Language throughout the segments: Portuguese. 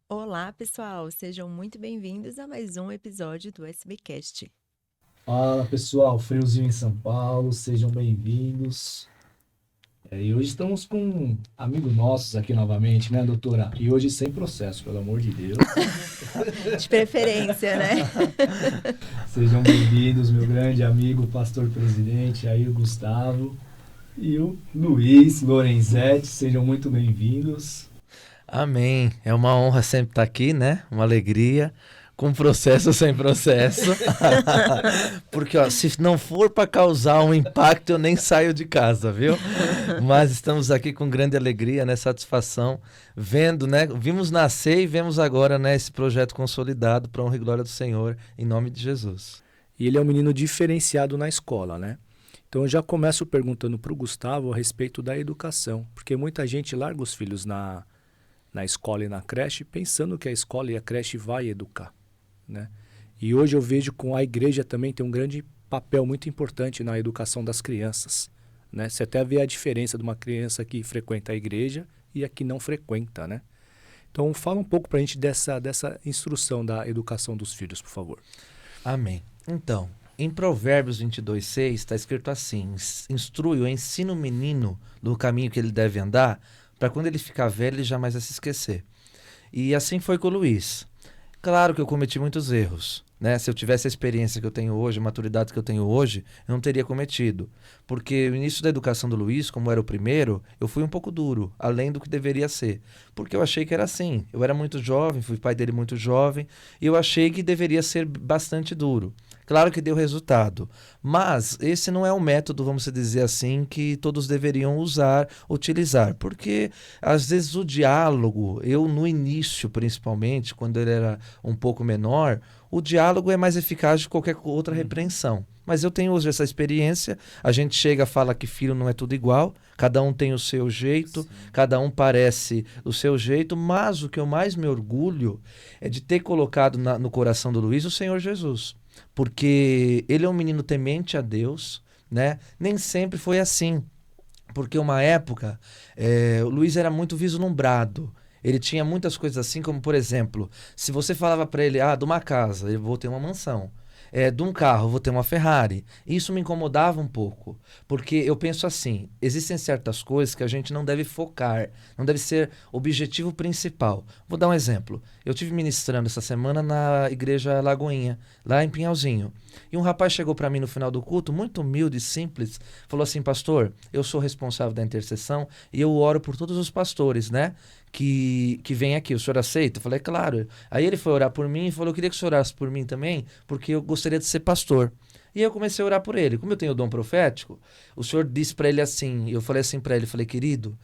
Olá, pessoal! Sejam muito bem-vindos a mais um episódio do SBcast. Fala, pessoal, friozinho em São Paulo, sejam bem-vindos. E hoje estamos com amigos nossos aqui novamente, né, doutora? E hoje sem processo, pelo amor de Deus. De preferência, né? Sejam bem-vindos, meu grande amigo, pastor presidente, aí o Gustavo e o Luiz Lorenzetti, sejam muito bem-vindos. Amém. É uma honra sempre estar aqui, né? Uma alegria. Com processo ou sem processo. Porque, ó, se não for para causar um impacto, eu nem saio de casa, viu? Mas estamos aqui com grande alegria, né? Satisfação, vendo, né? Vimos nascer e vemos agora, né? Esse projeto consolidado para honra e glória do Senhor, em nome de Jesus. E ele é um menino diferenciado na escola, né? Então eu já começo perguntando para o Gustavo a respeito da educação. Porque muita gente larga os filhos na escola e na creche pensando que a escola e a creche vai educar, né? E hoje eu vejo que a igreja também tem um grande papel muito importante na educação das crianças, né? Você até vê a diferença de uma criança que frequenta a igreja e a que não frequenta, né? Então fala um pouco para a gente dessa instrução da educação dos filhos, por favor. Amém. Então, em Provérbios 22:6 está escrito assim: instrui ou ensina o menino no caminho que ele deve andar, para quando ele ficar velho, ele jamais vai se esquecer. E assim foi com o Luiz. Claro que eu cometi muitos erros, né? Se eu tivesse a experiência que eu tenho hoje, a maturidade que eu tenho hoje, eu não teria cometido. Porque o início da educação do Luiz, como era o primeiro, eu fui um pouco duro, além do que deveria ser. Porque eu achei que era assim. Eu era muito jovem, fui pai dele muito jovem, e eu achei que deveria ser bastante duro. Claro que deu resultado, mas esse não é o método, vamos dizer assim, que todos deveriam utilizar, porque às vezes o diálogo, eu no início principalmente, quando ele era um pouco menor, o diálogo é mais eficaz de qualquer outra repreensão. Mas eu tenho hoje essa experiência, a gente chega e fala que filho não é tudo igual, cada um tem o seu jeito, cada um parece o seu jeito, mas o que eu mais me orgulho é de ter colocado no coração do Luiz o Senhor Jesus. Porque ele é um menino temente a Deus, né? Nem sempre foi assim, porque uma época o Luiz era muito vislumbrado. Ele tinha muitas coisas assim, como por exemplo, se você falava para ele, de uma casa, eu vou ter uma mansão. De um carro, vou ter uma Ferrari. Isso me incomodava um pouco, porque eu penso assim, existem certas coisas que a gente não deve focar, não deve ser objetivo principal. Vou dar um exemplo. Eu estive ministrando essa semana na igreja Lagoinha, lá em Pinhalzinho. E um rapaz chegou para mim no final do culto, muito humilde e simples, falou assim: pastor, eu sou responsável da intercessão e eu oro por todos os pastores, né? Que vem aqui, o senhor aceita? Eu falei, claro. Aí ele foi orar por mim e falou, eu queria que o senhor orasse por mim também, porque eu gostaria de ser pastor. E eu comecei a orar por ele. Como eu tenho o dom profético, o senhor disse para ele assim, eu falei assim para ele, falei, querido,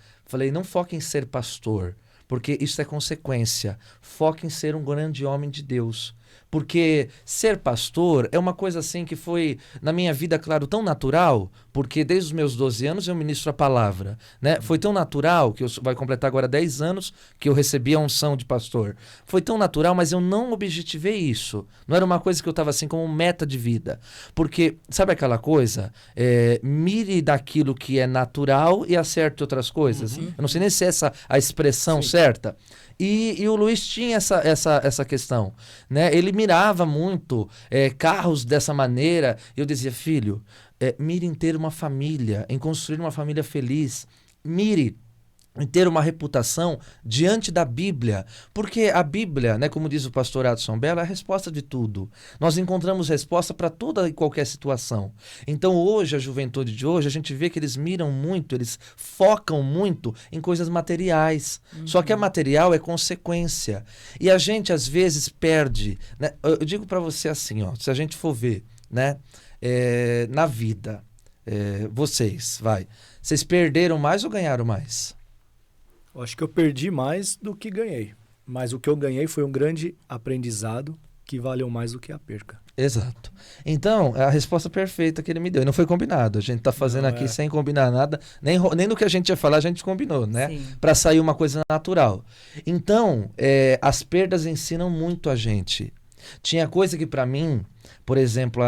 não foque em ser pastor, porque isso é consequência. Foque em ser um grande homem de Deus. Porque ser pastor é uma coisa assim que foi, na minha vida, claro, tão natural, porque desde os meus 12 anos eu ministro a palavra, né? Foi tão natural, que vai completar agora 10 anos, que eu recebi a unção de pastor. Foi tão natural, mas eu não objetivei isso. Não era uma coisa que eu estava assim como meta de vida. Porque, sabe aquela coisa? Mire daquilo que é natural e acerte outras coisas. Eu não sei nem se é essa a expressão certa. E o Luiz tinha essa questão, né? Ele mirava muito carros dessa maneira. Eu dizia, filho, mire em ter uma família, em construir uma família feliz. Mire em ter uma reputação diante da Bíblia, porque a Bíblia, né, como diz o pastor Adson Bella, é a resposta de tudo. Nós encontramos resposta para toda e qualquer situação. Então hoje, a juventude de hoje, a gente vê que eles miram muito, eles focam muito em coisas materiais. Só que a material é consequência. E a gente às vezes perde, né? Eu digo para você assim, se a gente for ver, né, na vida, vocês perderam mais ou ganharam mais? Eu acho que eu perdi mais do que ganhei. Mas o que eu ganhei foi um grande aprendizado que valeu mais do que a perca. Exato. Então, é a resposta perfeita que ele me deu. E não foi combinado. A gente tá fazendo Não, aqui é. sem combinar nada. Nem no que a gente ia falar, a gente combinou, né? Sim. Para sair uma coisa natural. Então, as perdas ensinam muito a gente. Tinha coisa que para mim, por exemplo,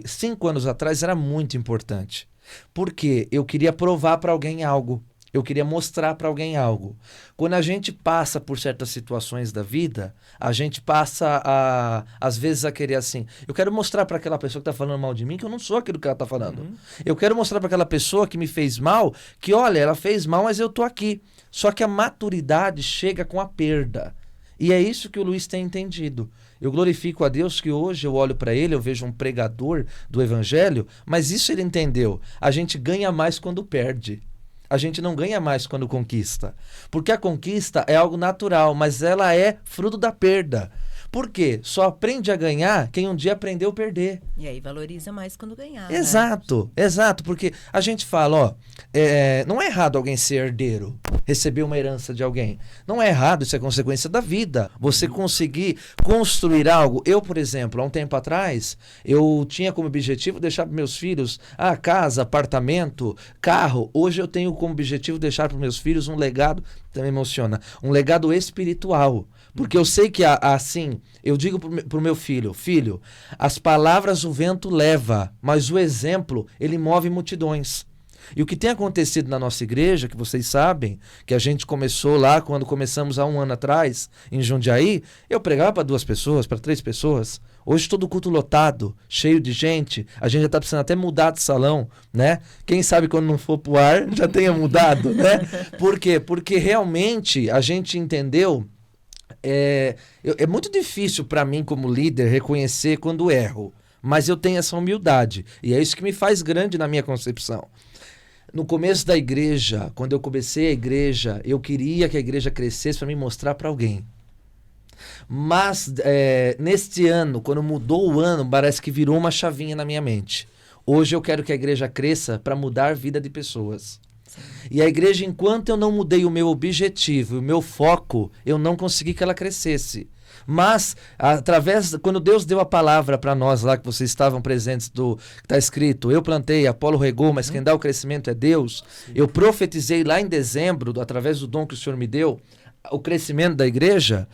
5 anos atrás era muito importante. Porque eu queria provar para alguém algo. Eu queria mostrar para alguém algo. Quando a gente passa por certas situações da vida, a gente passa às vezes a querer assim, eu quero mostrar para aquela pessoa que está falando mal de mim que eu não sou aquilo que ela está falando. Eu quero mostrar para aquela pessoa que me fez mal que, olha, ela fez mal, mas eu tô aqui. Só que a maturidade chega com a perda. E é isso que o Luiz tem entendido. Eu glorifico a Deus que hoje eu olho para ele, eu vejo um pregador do evangelho, mas isso ele entendeu. A gente ganha mais quando perde. A gente não ganha mais quando conquista. Porque a conquista é algo natural, mas ela é fruto da perda. Por quê? Só aprende a ganhar quem um dia aprendeu a perder. E aí valoriza mais quando ganhar, né? Exato, exato. Porque a gente fala, ó, não é errado alguém ser herdeiro, receber uma herança de alguém. Não é errado, isso é consequência da vida. Você conseguir construir algo. Eu, por exemplo, há um tempo atrás, eu tinha como objetivo deixar para meus filhos casa, apartamento, carro. Hoje eu tenho como objetivo deixar para meus filhos um legado, também emociona, um legado espiritual. Porque eu sei que assim, eu digo pro meu filho, filho, as palavras o vento leva, mas o exemplo, ele move multidões. E o que tem acontecido na nossa igreja, que vocês sabem, que a gente começou lá, quando começamos há 1 ano atrás, em Jundiaí, eu pregava para 2 pessoas, para 3 pessoas. Hoje todo culto lotado, cheio de gente, a gente já está precisando até mudar de salão, né? Quem sabe quando não for pro ar, já tenha mudado, né? Por quê? Porque realmente a gente entendeu. É muito difícil para mim como líder reconhecer quando erro, mas eu tenho essa humildade e é isso que me faz grande na minha concepção. No começo da igreja, quando eu comecei a igreja, eu queria que a igreja crescesse para me mostrar para alguém. Mas neste ano, quando mudou o ano, parece que virou uma chavinha na minha mente. Hoje eu quero que a igreja cresça para mudar a vida de pessoas. E a igreja, enquanto eu não mudei o meu objetivo, o meu foco, eu não consegui que ela crescesse. Mas, quando Deus deu a palavra para nós lá, que vocês estavam presentes, que está escrito, eu plantei, Apolo regou, mas quem dá o crescimento é Deus. Eu profetizei lá em dezembro, através do dom que o Senhor me deu, o crescimento da igreja,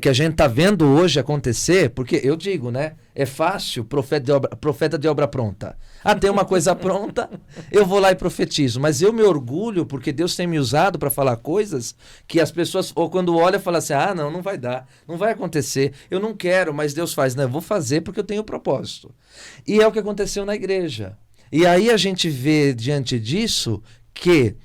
que a gente está vendo hoje acontecer, porque eu digo, né? É fácil profeta de obra pronta. Tem uma coisa pronta, eu vou lá e profetizo. Mas eu me orgulho porque Deus tem me usado para falar coisas que as pessoas, ou quando olham, falam assim, não vai dar, não vai acontecer, eu não quero, mas Deus faz. Não, eu vou fazer porque eu tenho propósito. E é o que aconteceu na igreja. E aí a gente vê diante disso que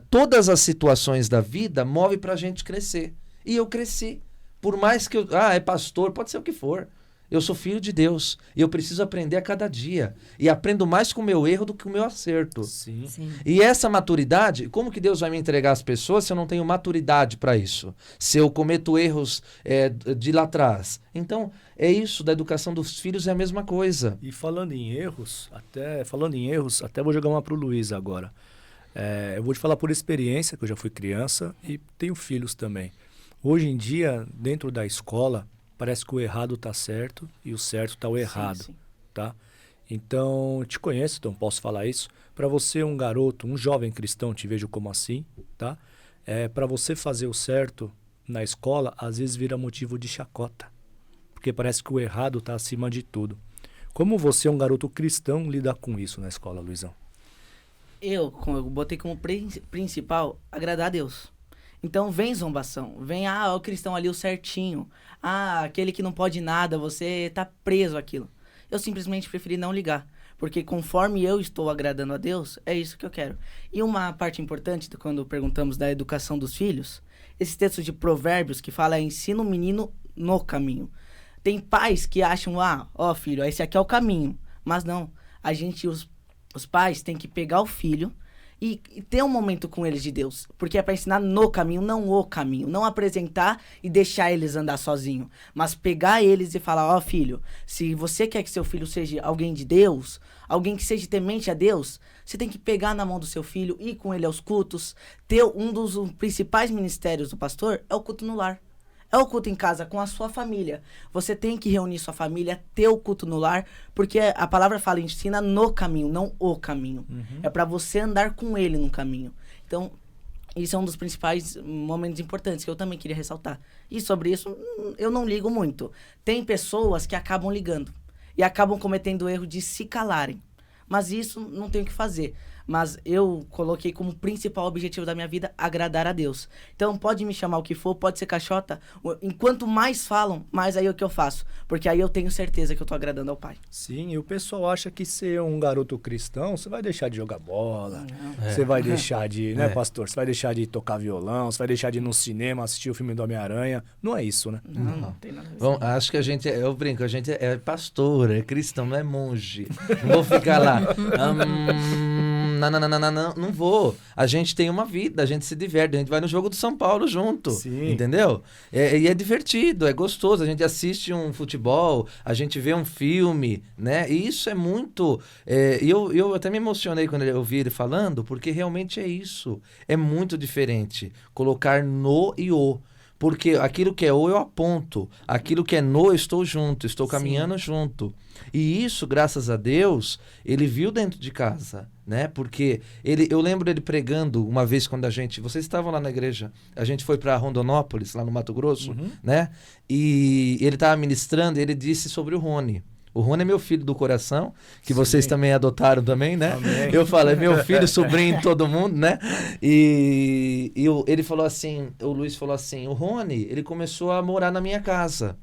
todas as situações da vida movem para a gente crescer. E eu cresci. Por mais que é pastor, pode ser o que for. Eu sou filho de Deus. E eu preciso aprender a cada dia. E aprendo mais com o meu erro do que com o meu acerto. Sim. Sim. E essa maturidade, como que Deus vai me entregar as pessoas se eu não tenho maturidade para isso? Se eu cometo erros de lá atrás? Então, é isso, da educação dos filhos é a mesma coisa. E falando em erros, até vou jogar uma pro Luiz agora. Eu vou te falar por experiência, que eu já fui criança e tenho filhos também. Hoje em dia, dentro da escola, parece que o errado está certo e o certo está o errado, sim. Tá? Então, te conheço, então posso falar isso. Para você, um garoto, um jovem cristão, te vejo como assim, tá? Para você fazer o certo na escola, às vezes vira motivo de chacota, porque parece que o errado está acima de tudo. Como você, um garoto cristão, lida com isso na escola, Luizão? Eu botei como principal agradar a Deus. Então vem zombação, vem o cristão ali o certinho, aquele que não pode nada, você tá preso àquilo. Eu simplesmente preferi não ligar, porque conforme eu estou agradando a Deus, é isso que eu quero. E uma parte importante, quando perguntamos da educação dos filhos, esses textos de provérbios que fala ensina o menino no caminho. Tem pais que acham, filho, esse aqui é o caminho, mas não, os pais têm que pegar o filho e ter um momento com eles de Deus. Porque é para ensinar no caminho, não o caminho. Não apresentar e deixar eles andar sozinho. Mas pegar eles e falar, filho, se você quer que seu filho seja alguém de Deus, alguém que seja temente a Deus, você tem que pegar na mão do seu filho, ir com ele aos cultos. Um dos principais ministérios do pastor é o culto no lar. É o culto em casa com a sua família. Você tem que reunir sua família, ter o culto no lar, porque a palavra fala, ensina no caminho, não o caminho. É para você andar com ele no caminho. Então, isso é um dos principais momentos importantes que eu também queria ressaltar. E sobre isso, eu não ligo muito. Tem pessoas que acabam ligando e acabam cometendo o erro de se calarem. Mas isso não tem o que fazer. Mas eu coloquei como principal objetivo da minha vida agradar a Deus. Então pode me chamar o que for, pode ser caixota. Enquanto mais falam, mais aí é o que eu faço. Porque aí eu tenho certeza que eu tô agradando ao Pai. Sim, e o pessoal acha que ser um garoto cristão, você vai deixar de jogar bola, Não. você vai deixar de, né, pastor? Você vai deixar de tocar violão, você vai deixar de ir no cinema, assistir o filme do Homem-Aranha. Não é isso, né? Não tem nada a ver. Bom, acho que eu brinco, a gente é pastor, é cristão, não é monge. Não vou ficar lá. Não vou. A gente tem uma vida, a gente se diverte, a gente vai no jogo do São Paulo junto. Sim. Entendeu? E é divertido, é gostoso. A gente assiste um futebol, a gente vê um filme, né? E isso é muito. Eu até me emocionei quando eu ouvi ele falando, porque realmente é isso. É muito diferente. Colocar no e o. Porque aquilo que é o eu aponto, aquilo que é no eu estou junto, estou caminhando junto. E isso, graças a Deus, ele viu dentro de casa, né? Porque eu lembro ele pregando uma vez quando vocês estavam lá na igreja, a gente foi para Rondonópolis, lá no Mato Grosso, né? E ele estava ministrando e ele disse sobre o Rony. O Rony é meu filho do coração, que vocês também adotaram também, né? Amém. Eu falo, é meu filho, sobrinho, todo mundo, né? E ele falou assim, o Luiz falou assim, o Rony, ele começou a morar na minha casa.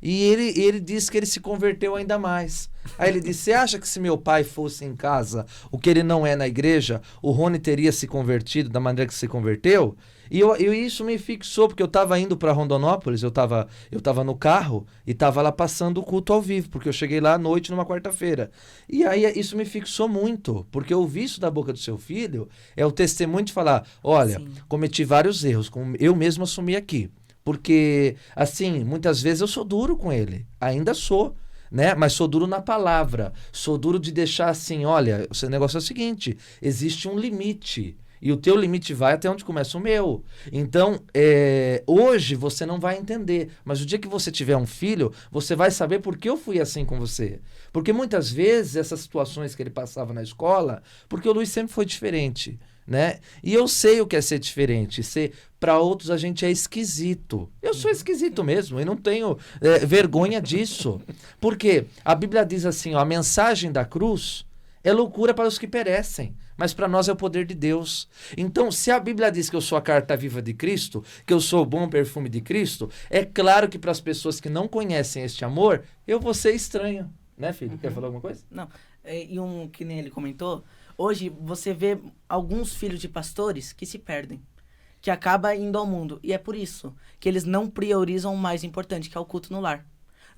E ele disse que ele se converteu ainda mais. Aí ele disse, você acha que se meu pai fosse em casa, o que ele não é na igreja, o Rony teria se convertido da maneira que se converteu? E isso me fixou, porque eu estava indo para Rondonópolis, eu tava no carro e estava lá passando o culto ao vivo, porque eu cheguei lá à noite numa quarta-feira. E aí isso me fixou muito, porque eu ouvi isso da boca do seu filho, é o testemunho de falar, olha, cometi vários erros, como eu mesmo assumi aqui. Porque, assim, muitas vezes eu sou duro com ele, ainda sou, né? Mas sou duro na palavra, sou duro de deixar assim, olha, o negócio é o seguinte, existe um limite. E o teu limite vai até onde começa o meu. Então, hoje você não vai entender. Mas o dia que você tiver um filho, você vai saber por que eu fui assim com você. Porque muitas vezes essas situações que ele passava na escola, porque o Luiz sempre foi diferente, né? E eu sei o que é ser diferente. Para outros a gente é esquisito. Eu sou esquisito mesmo e não tenho vergonha disso. Porque a Bíblia diz assim, ó, a mensagem da cruz é loucura para os que perecem, mas para nós é o poder de Deus. Então, se a Bíblia diz que eu sou a carta viva de Cristo, que eu sou o bom perfume de Cristo, é claro que para as pessoas que não conhecem este amor, eu vou ser estranho. Né, filho? Quer falar alguma coisa? Não. Que nem ele comentou, hoje você vê alguns filhos de pastores que se perdem, que acabam indo ao mundo. E é por isso que eles não priorizam o mais importante, que é o culto no lar.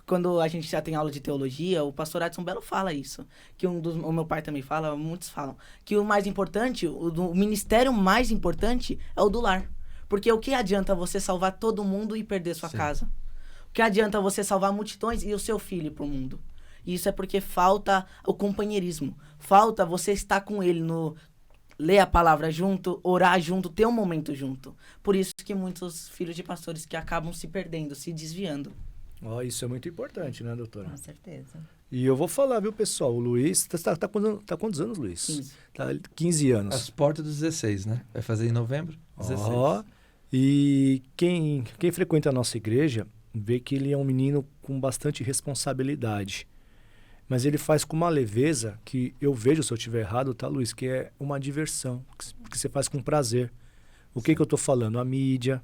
Quando a gente já tem aula de teologia, o pastor Adson Belo fala isso. Que o meu pai também fala, muitos falam. Que o mais importante, o ministério mais importante é o do lar. Porque o que adianta você salvar todo mundo e perder sua casa? O que adianta você salvar multidões e o seu filho para o mundo? E isso é porque falta o companheirismo. Falta você estar com ele ler a palavra junto, orar junto, ter um momento junto. Por isso que muitos filhos de pastores que acabam se perdendo, se desviando. Isso é muito importante, né, doutora? Com certeza. E eu vou falar, viu, pessoal? O Luiz, tá quantos anos, Luiz? 15. Tá 15 anos. As portas dos 16, né? Vai fazer em novembro? 16. E quem frequenta a nossa igreja vê que ele é um menino com bastante responsabilidade. Mas ele faz com uma leveza que eu vejo, se eu estiver errado, tá, Luiz? Que é uma diversão, que você faz com prazer. O que eu tô falando? A mídia,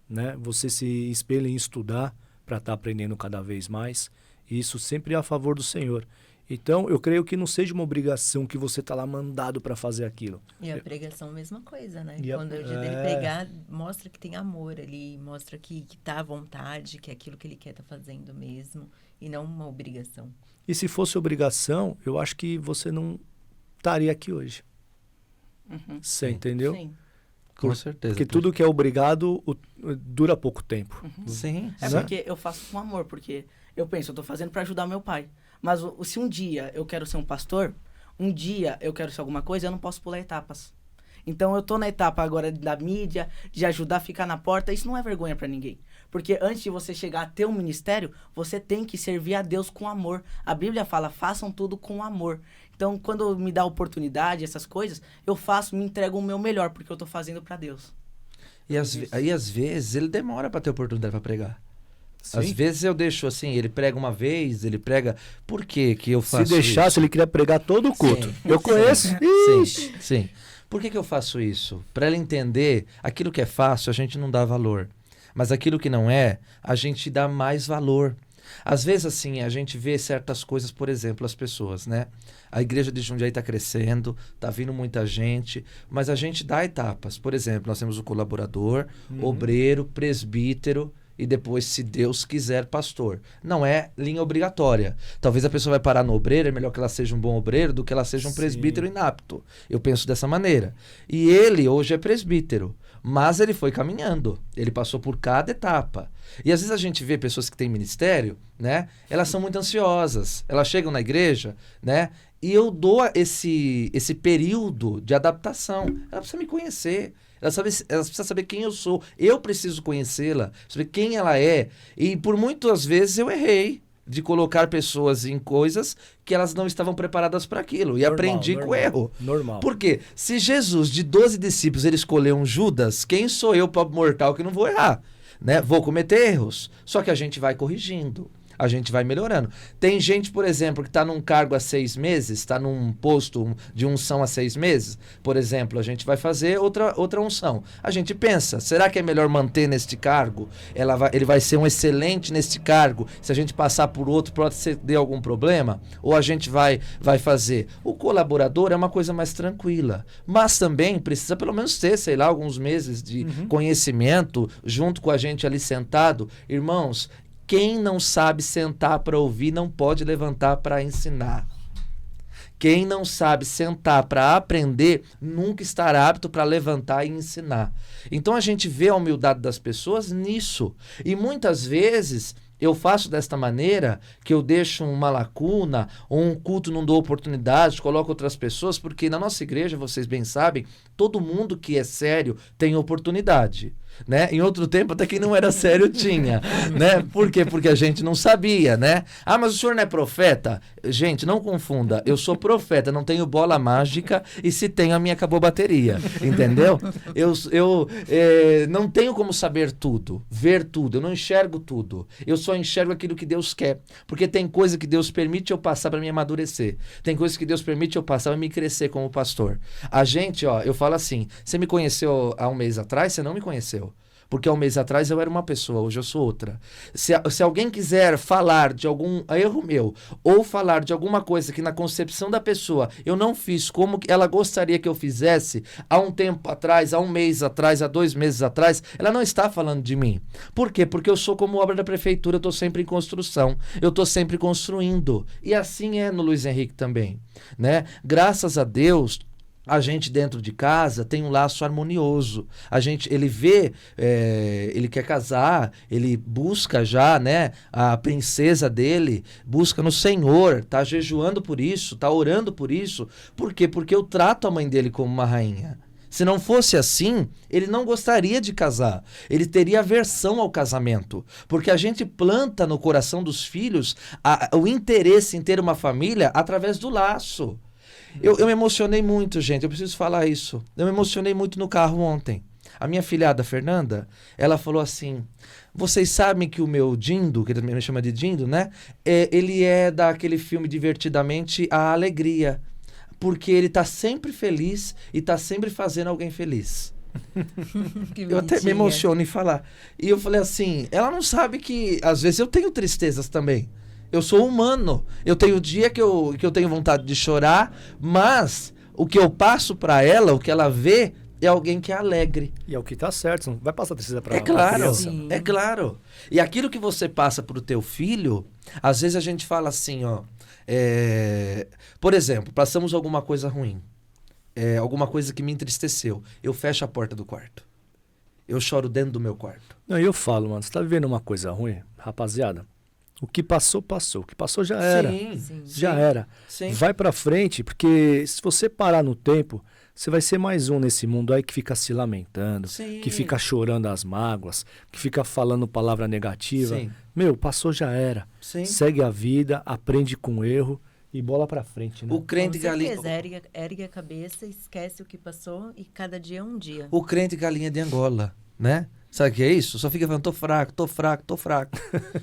né? Você se espelha em estudar para estar aprendendo cada vez mais. E isso sempre é a favor do Senhor. Então, eu creio que não seja uma obrigação que você está lá mandado para fazer aquilo. E a pregação, mesma coisa, né? E Quando é o dia dele pregar, mostra que tem amor ali, mostra que tá à vontade, que é aquilo que ele quer estar fazendo mesmo, e não uma obrigação. E se fosse obrigação, eu acho que você não estaria aqui hoje. Você entendeu? Sim. Com certeza. Porque tudo que é obrigado dura pouco tempo. Sim. É Né? porque eu faço com amor, porque eu penso, eu tô fazendo para ajudar meu pai. Mas se um dia eu quero ser um pastor, um dia eu quero ser alguma coisa, eu não posso pular etapas. Então eu tô na etapa agora da mídia, de ajudar a ficar na porta, isso não é vergonha para ninguém. Porque antes de você chegar a ter um ministério, você tem que servir a Deus com amor. A Bíblia fala, façam tudo com amor. Então, quando me dá oportunidade, essas coisas, eu faço, me entrego o meu melhor, porque eu tô fazendo para Deus. E às vezes ele demora para ter oportunidade para pregar. Sim. Às vezes eu deixo assim, ele prega uma vez, ele prega... Por que que eu faço Se deixasse, isso? ele queria pregar todo o culto. Sim. Eu conheço. Sim, sim. Por que que eu faço isso? Para ele entender, aquilo que é fácil, a gente não dá valor. Mas aquilo que não é, a gente dá mais valor. Às vezes, assim, a gente vê certas coisas, por exemplo, as pessoas, né? A igreja de Jundiaí está crescendo, está vindo muita gente, mas a gente dá etapas. Por exemplo, nós temos o colaborador, obreiro, presbítero, e depois, se Deus quiser, pastor. Não é linha obrigatória. Talvez a pessoa vai parar no obreiro, é melhor que ela seja um bom obreiro do que ela seja um presbítero inapto. Eu penso dessa maneira. E ele hoje é presbítero, mas ele foi caminhando. Ele passou por cada etapa. E às vezes a gente vê pessoas que têm ministério, né? Elas são muito ansiosas. Elas chegam na igreja, né? E eu dou esse período de adaptação. Ela precisa me conhecer. Ela precisa saber quem eu sou. Eu preciso conhecê-la, saber quem ela é. E por muitas vezes eu errei de colocar pessoas em coisas que elas não estavam preparadas para aquilo. E aprendi com o erro. Normal. Por quê? Se Jesus, de 12 discípulos, ele escolheu um Judas, quem sou eu, pobre mortal, que não vou errar? Né? Vou cometer erros. Só que a gente vai corrigindo. A gente vai melhorando. Tem gente, por exemplo, que está num cargo há 6 meses, está num posto de unção há 6 meses. Por exemplo, a gente vai fazer outra unção. A gente pensa, será que é melhor manter neste cargo? Ele vai ser um excelente neste cargo. Se a gente passar por outro, pode ser de algum problema? Ou a gente vai fazer? O colaborador é uma coisa mais tranquila. Mas também precisa pelo menos ter, sei lá, alguns meses de conhecimento junto com a gente ali sentado. Irmãos, quem não sabe sentar para ouvir não pode levantar para ensinar. Quem não sabe sentar para aprender nunca estará apto para levantar e ensinar. Então a gente vê a humildade das pessoas nisso. E muitas vezes eu faço desta maneira, que eu deixo uma lacuna, ou um culto não dou oportunidade, coloco outras pessoas, porque na nossa igreja, vocês bem sabem, todo mundo que é sério tem oportunidade. Né? Em outro tempo, até quem não era sério tinha, né? Por quê? Porque a gente não sabia, né? Ah, mas o senhor não é profeta? Gente, não confunda, eu sou profeta, não tenho bola mágica e se tenho, a minha acabou a bateria, entendeu? Eu não tenho como saber tudo, ver tudo, eu não enxergo tudo, eu só enxergo aquilo que Deus quer, porque tem coisa que Deus permite eu passar para me amadurecer, tem coisa que Deus permite eu passar para me crescer como pastor. A gente, ó, eu falo assim, você me conheceu há um mês atrás, você não me conheceu. Porque há um mês atrás eu era uma pessoa, hoje eu sou outra. Se alguém quiser falar de algum erro meu, ou falar de alguma coisa que na concepção da pessoa eu não fiz como ela gostaria que eu fizesse, há um tempo atrás, há um mês atrás, há 2 meses atrás, ela não está falando de mim. Por quê? Porque eu sou como obra da prefeitura, eu estou sempre em construção, eu estou sempre construindo. E assim é no Luiz Henrique também, né? Graças a Deus, a gente dentro de casa tem um laço harmonioso. Ele vê, ele quer casar, ele busca já, né, a princesa dele, busca no Senhor, tá jejuando por isso, tá orando por isso. Por quê? Porque eu trato a mãe dele como uma rainha. Se não fosse assim, ele não gostaria de casar. Ele teria aversão ao casamento. Porque a gente planta no coração dos filhos o interesse em ter uma família através do laço. Eu me emocionei muito, gente, eu preciso falar isso. Eu me emocionei muito no carro ontem. A minha filhada, Fernanda, ela falou assim, vocês sabem que o meu Dindo, que ele me chama de Dindo, né? Ele é daquele filme Divertidamente a Alegria. Porque ele tá sempre feliz e tá sempre fazendo alguém feliz. Eu até me emociono em falar. E eu falei assim, ela não sabe que às vezes eu tenho tristezas também. Eu sou humano. Eu tenho dia que eu tenho vontade de chorar, mas o que eu passo para ela, o que ela vê, é alguém que é alegre. E é o que tá certo, não vai passar tristeza para claro, criança. É claro. E aquilo que você passa pro teu filho, às vezes a gente fala assim, ó, por exemplo, passamos alguma coisa ruim, alguma coisa que me entristeceu, eu fecho a porta do quarto. Eu choro dentro do meu quarto. Não, eu falo, mano, você tá vivendo uma coisa ruim, rapaziada? O que passou, passou. O que passou já era. Sim. Já era. Sim. Vai pra frente, porque se você parar no tempo, Você vai ser mais um nesse mundo aí que fica se lamentando, Sim. que fica chorando as mágoas, que fica falando palavra negativa. Sim. Meu, passou já era. Sim. Segue a vida, aprende com o erro e bola pra frente, né? O crente Com galinha. certeza, ergue a cabeça, esquece o que passou e cada dia é um dia. O crente galinha de Angola, né? Sabe o que é isso? Só fica falando, tô fraco, tô fraco, tô fraco.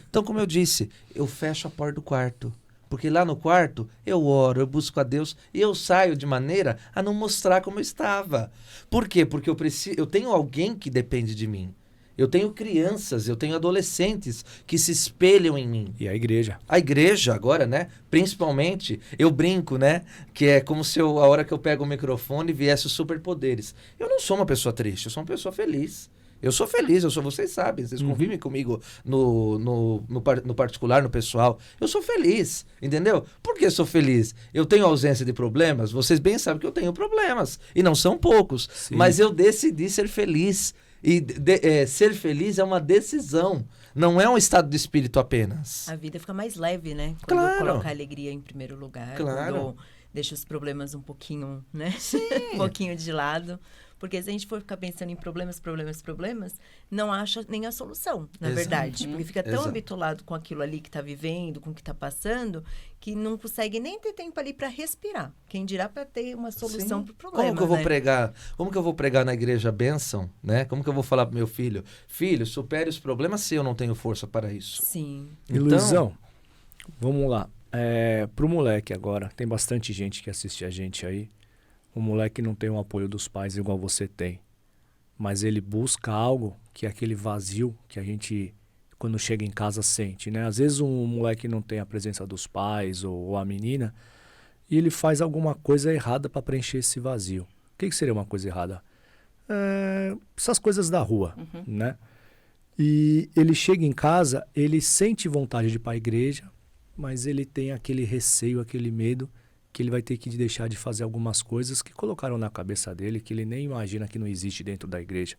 Então, como eu disse, eu fecho a porta do quarto. Porque lá no quarto, eu oro, eu busco a Deus e eu saio de maneira a não mostrar como eu estava. Por quê? Porque eu tenho alguém que depende de mim. Eu tenho crianças, eu tenho adolescentes que se espelham em mim. E a igreja. A igreja agora, né? Principalmente, eu brinco, né? Que é como se a hora que eu pego o microfone viesse os superpoderes. Eu não sou uma pessoa triste, eu sou uma pessoa feliz. Eu sou feliz, vocês sabem, vocês convivem comigo no particular, no pessoal. Eu sou feliz, entendeu? Por que sou feliz? Eu tenho ausência de problemas, vocês bem sabem que eu tenho problemas, e não são poucos. Sim. Mas eu decidi ser feliz. E ser feliz é uma decisão, não é um estado de espírito apenas. A vida fica mais leve, né? Quando Claro. coloca a alegria em primeiro lugar. Claro. Quando deixa os problemas um pouquinho, né? Sim. um pouquinho de lado. Porque se a gente for ficar pensando em problemas, não acha nem a solução, na Exato. verdade. Porque fica tão Exato. habituado com aquilo ali que está vivendo, com o que está passando, que não consegue nem ter tempo ali para respirar. Quem dirá para ter uma solução Sim. para o problema, Como que eu vou né? pregar? Como que eu vou pregar na igreja a bênção, né? Como que eu vou falar pro meu filho? Filho, supere os problemas se eu não tenho força para isso. Sim. E Luizão, vamos lá. Pro moleque agora, tem bastante gente que assiste a gente aí. O moleque não tem o apoio dos pais igual você tem. Mas ele busca algo que é aquele vazio que a gente, quando chega em casa, sente, né? Às vezes um moleque não tem a presença dos pais ou a menina e ele faz alguma coisa errada para preencher esse vazio. O que seria uma coisa errada? Essas coisas da rua, né? E ele chega em casa, ele sente vontade de ir para a igreja, mas ele tem aquele receio, aquele medo que ele vai ter que deixar de fazer algumas coisas que colocaram na cabeça dele, que ele nem imagina que não existe dentro da igreja.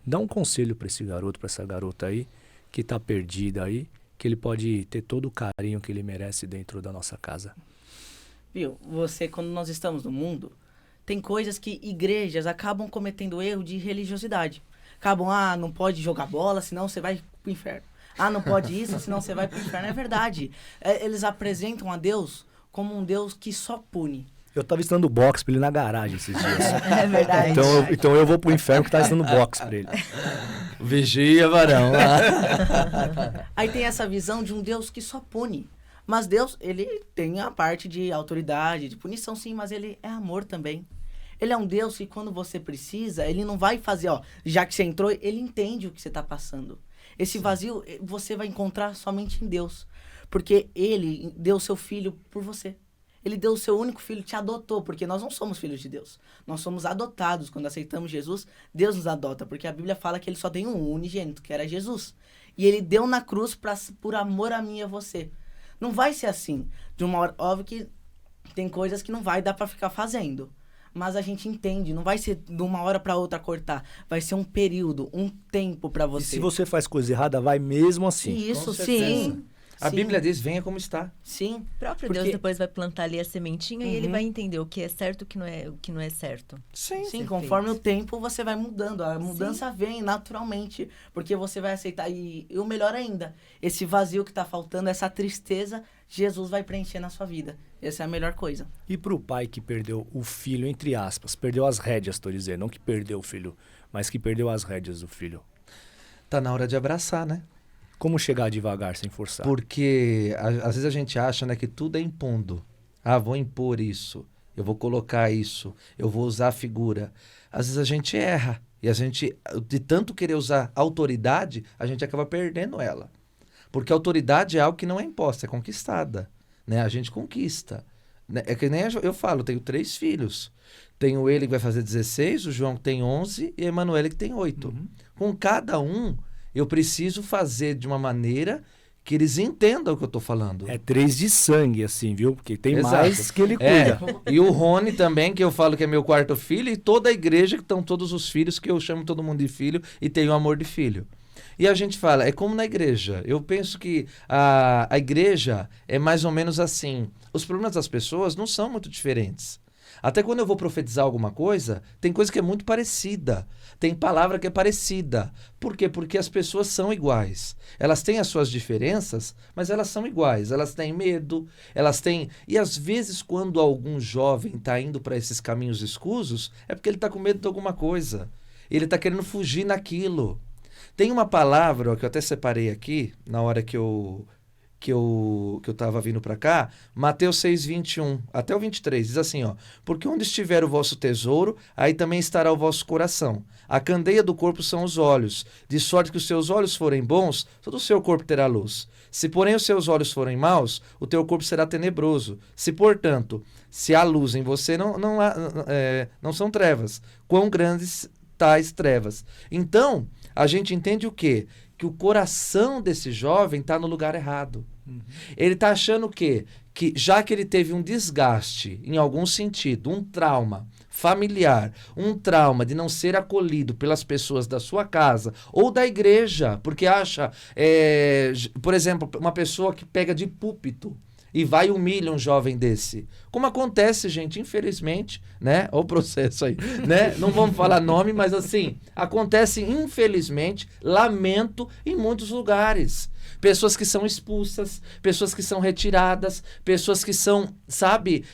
Dá um conselho para esse garoto, para essa garota aí, que está perdida aí, que ele pode ter todo o carinho que ele merece dentro da nossa casa. Viu? Quando nós estamos no mundo, tem coisas que igrejas acabam cometendo erro de religiosidade. Acabam, não pode jogar bola, senão você vai pro inferno. Não pode isso, senão você vai pro inferno. É verdade. Eles apresentam a Deus como um Deus que só pune. Eu tava estudando boxe pra ele na garagem esses dias. É verdade. Então eu vou pro inferno que tá estudando boxe pra ele. Vigia, varão. Aí tem essa visão de um Deus que só pune. Mas Deus, ele tem a parte de autoridade, de punição, sim, mas ele é amor também. Ele é um Deus que quando você precisa, ele não vai fazer, já que você entrou, ele entende o que você tá passando. Esse vazio você vai encontrar somente em Deus. Porque ele deu o seu filho por você. Ele deu o seu único filho, te adotou, porque nós não somos filhos de Deus. Nós somos adotados. Quando aceitamos Jesus, Deus nos adota, porque a Bíblia fala que ele só tem um unigênito, que era Jesus. E ele deu na cruz por amor a mim e a você. Não vai ser assim. De uma hora, óbvio que tem coisas que não vai dar para ficar fazendo. Mas a gente entende, não vai ser de uma hora para outra cortar. Vai ser um período, um tempo para você. E se você faz coisa errada, vai mesmo assim. Isso, Com certeza. sim. A Sim. Bíblia diz, venha como está. Sim. O próprio Porque- Deus depois vai plantar ali a sementinha e ele vai entender o que é certo e o que não é certo. Sim. Sim, Perfeito. conforme o tempo você vai mudando. A mudança vem naturalmente. Porque você vai aceitar. E o melhor ainda, esse vazio que tá faltando, essa tristeza, Jesus vai preencher na sua vida. Essa é a melhor coisa. E pro pai que perdeu o filho, entre aspas, perdeu as rédeas, tô dizendo, não que perdeu o filho, mas que perdeu as rédeas do filho. Tá na hora de abraçar, né? Como chegar devagar sem forçar? Porque às vezes a gente acha, né, que tudo é impondo. Vou impor isso, eu vou colocar isso, eu vou usar a figura. Às vezes a gente erra. E a gente, de tanto querer usar autoridade, a gente acaba perdendo ela. Porque a autoridade é algo que não é imposta, é conquistada. Né? A gente conquista. Né? É que nem eu falo, tenho 3 filhos. Tenho ele que vai fazer 16, o João que tem 11 e a Emanuele que tem 8. Com cada um, eu preciso fazer de uma maneira que eles entendam o que eu estou falando. É 3 de sangue, assim, viu? Porque tem Exato. mais que ele cuida. E o Rony também, que eu falo que é meu 4º filho, e toda a igreja, que estão todos os filhos, que eu chamo todo mundo de filho, e tenho amor de filho. E a gente fala, é como na igreja. Eu penso que a igreja é mais ou menos assim. Os problemas das pessoas não são muito diferentes. Até quando eu vou profetizar alguma coisa, tem coisa que é muito parecida. Tem palavra que é parecida. Por quê? Porque as pessoas são iguais. Elas têm as suas diferenças, mas elas são iguais. Elas têm medo, elas têm... E às vezes, quando algum jovem está indo para esses caminhos escusos, é porque ele está com medo de alguma coisa. Ele está querendo fugir naquilo. Tem uma palavra ó, que eu até separei aqui, na hora que eu estava vindo para cá, Mateus 6:21, até o 23, diz assim, ó, porque onde estiver o vosso tesouro, aí também estará o vosso coração. A candeia do corpo são os olhos, de sorte que os seus olhos forem bons, todo o seu corpo terá luz. Se, porém, os seus olhos forem maus, o teu corpo será tenebroso. Se, portanto, se há luz em você, não são trevas. Quão grandes tais trevas. Então, a gente entende o quê? Que o coração desse jovem está no lugar errado. Ele está achando o quê? Que já que ele teve um desgaste, em algum sentido, um trauma familiar, um trauma de não ser acolhido pelas pessoas da sua casa ou da igreja, porque acha, por exemplo, uma pessoa que pega de púlpito e vai e humilha um jovem desse. Como acontece, gente, infelizmente, né? Olha o processo aí, né? Não vamos falar nome, mas assim, acontece, infelizmente, lamento, em muitos lugares. Pessoas que são expulsas, pessoas que são retiradas, pessoas que são, sabe,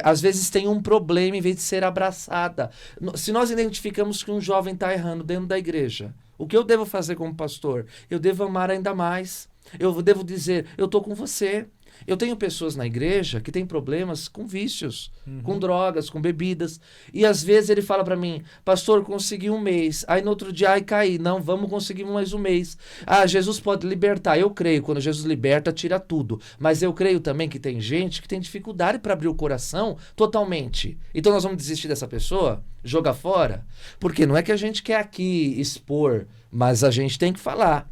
às vezes tem um problema em vez de ser abraçada. Se nós identificamos que um jovem está errando dentro da igreja, o que eu devo fazer como pastor? Eu devo amar ainda mais. Eu devo dizer, eu estou com você. Eu tenho pessoas na igreja que têm problemas com vícios, com drogas, com bebidas. E às vezes ele fala para mim, pastor, consegui um mês. Aí no outro dia, ai, caí. Não, vamos conseguir mais um mês. Ah, Jesus pode libertar. Eu creio, quando Jesus liberta, tira tudo. Mas eu creio também que tem gente que tem dificuldade para abrir o coração totalmente. Então nós vamos desistir dessa pessoa? Jogar fora? Porque não é que a gente quer aqui expor, mas a gente tem que falar.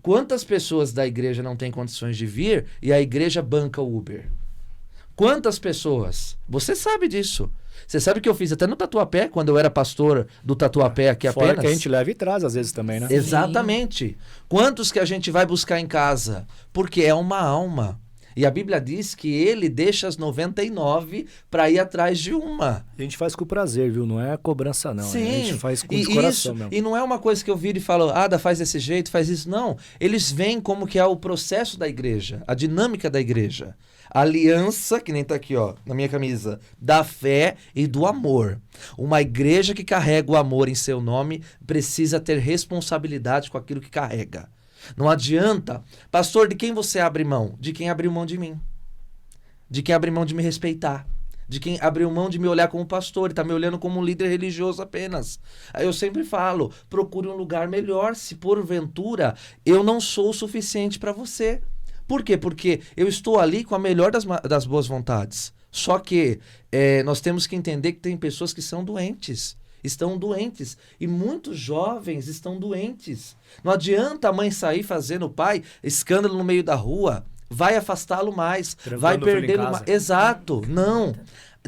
Quantas pessoas da igreja não têm condições de vir e a igreja banca o Uber? Quantas pessoas? Você sabe disso. Você sabe que eu fiz até no Tatuapé, quando eu era pastor do Tatuapé aqui Fora apenas. que a gente leva e traz às vezes também, né? Exatamente. Quantos que a gente vai buscar em casa? Porque é uma alma. E a Bíblia diz que ele deixa as 99 para ir atrás de uma. A gente faz com prazer, viu? Não é cobrança, não. Sim. A gente faz com E coração isso, mesmo. e não é uma coisa que eu viro e falo, faz desse jeito, faz isso. Não. Eles veem como que é o processo da igreja, a dinâmica da igreja. A aliança, que nem tá aqui, ó, na minha camisa, da fé e do amor. Uma igreja que carrega o amor em seu nome precisa ter responsabilidade com aquilo que carrega. Não adianta, pastor, de quem você abre mão? De quem abriu mão de mim. De quem abriu mão de me respeitar. De quem abriu mão de me olhar como pastor, ele está me olhando como um líder religioso apenas. Aí eu sempre falo, procure um lugar melhor, se porventura eu não sou o suficiente para você. Por quê? Porque eu estou ali com a melhor das boas vontades. Só que nós temos que entender que tem pessoas que são doentes. Estão doentes. E muitos jovens estão doentes. Não adianta a mãe sair fazendo o pai escândalo no meio da rua. Vai afastá-lo mais. Vai perdê-lo mais. Exato. Não.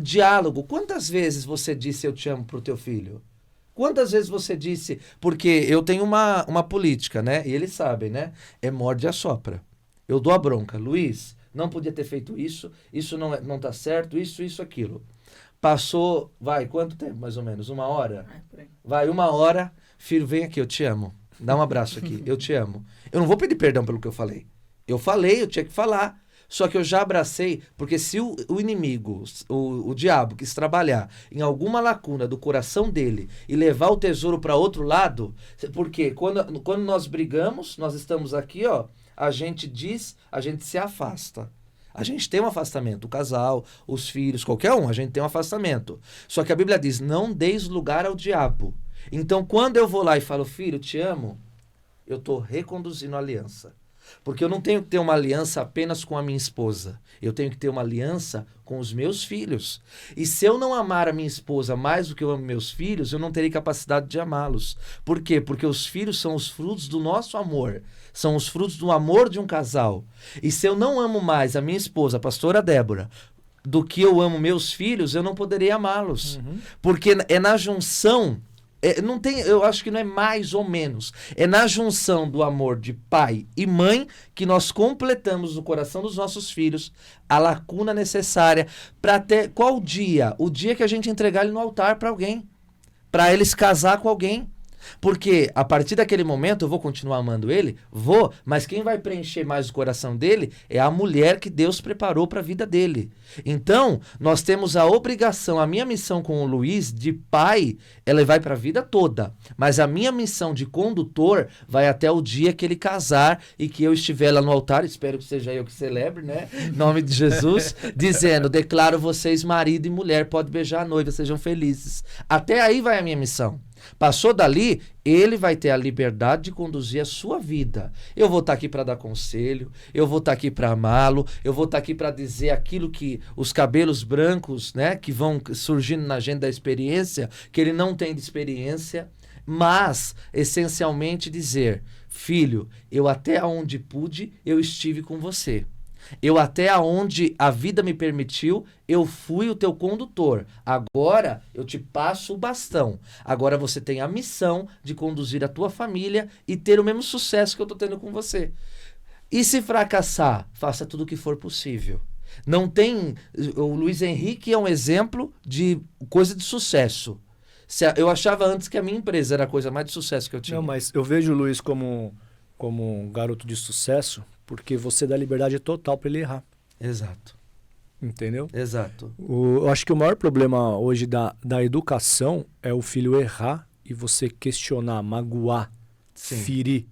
Diálogo. Quantas vezes você disse eu te amo pro teu filho? Quantas vezes você disse... Porque eu tenho uma política, né? E eles sabem, né? É morde e assopra. Eu dou a bronca. Luiz, não podia ter feito isso. Isso não tá certo. Isso, aquilo. Passou, quanto tempo mais ou menos? 1 hora? Vai, 1 hora, filho, vem aqui, eu te amo. Dá um abraço aqui, eu te amo. Eu não vou pedir perdão pelo que eu falei. Eu falei, eu tinha que falar. Só que eu já abracei, porque se o inimigo, o diabo, quis trabalhar em alguma lacuna do coração dele e levar o tesouro para outro lado, porque quando nós brigamos, nós estamos aqui, ó, a gente se afasta. A gente tem um afastamento, o casal, os filhos, qualquer um, a gente tem um afastamento. Só que a Bíblia diz, não deis lugar ao diabo. Então, quando eu vou lá e falo, filho, te amo, eu estou reconduzindo a aliança. Porque eu não tenho que ter uma aliança apenas com a minha esposa. Eu tenho que ter uma aliança com os meus filhos. E se eu não amar a minha esposa mais do que eu amo meus filhos, eu não terei capacidade de amá-los. Por quê? Porque os filhos são os frutos do nosso amor. São os frutos do amor de um casal. E se eu não amo mais a minha esposa, a pastora Débora, do que eu amo meus filhos, eu não poderei amá-los. Porque é na junção Não tem, eu acho que não é mais ou menos. É na junção do amor de pai e mãe que nós completamos no coração dos nossos filhos a lacuna necessária para ter qual dia? O dia que a gente entregar ele no altar para alguém, para ele se casar com alguém. Porque a partir daquele momento eu vou continuar amando ele? Vou, mas quem vai preencher mais o coração dele é a mulher que Deus preparou para a vida dele. Então, nós temos a obrigação, a minha missão com o Luiz de pai, ela vai para a vida toda. Mas a minha missão de condutor vai até o dia que ele casar e que eu estiver lá no altar, espero que seja eu que celebre, né? Em nome de Jesus, dizendo, declaro vocês marido e mulher, pode beijar a noiva, sejam felizes. Até aí vai a minha missão. Passou dali, ele vai ter a liberdade de conduzir a sua vida. Eu vou estar aqui para dar conselho, eu vou estar aqui para amá-lo, eu vou estar aqui para dizer aquilo que os cabelos brancos, né, que vão surgindo na agenda da experiência, que ele não tem de experiência, mas essencialmente dizer, filho, eu até onde pude, eu estive com você. Eu até aonde a vida me permitiu, eu fui o teu condutor. Agora eu te passo o bastão. Agora você tem a missão de conduzir a tua família e ter o mesmo sucesso que eu estou tendo com você. E se fracassar, faça tudo o que for possível. Não tem... O Luiz Henrique é um exemplo de coisa de sucesso. Eu achava antes que a minha empresa era a coisa mais de sucesso que eu tinha. Não, mas eu vejo o Luiz como um garoto de sucesso porque você dá liberdade total para ele errar. Exato. Entendeu? Exato. Eu acho que o maior problema hoje da educação é o filho errar e você questionar, magoar, Sim. ferir.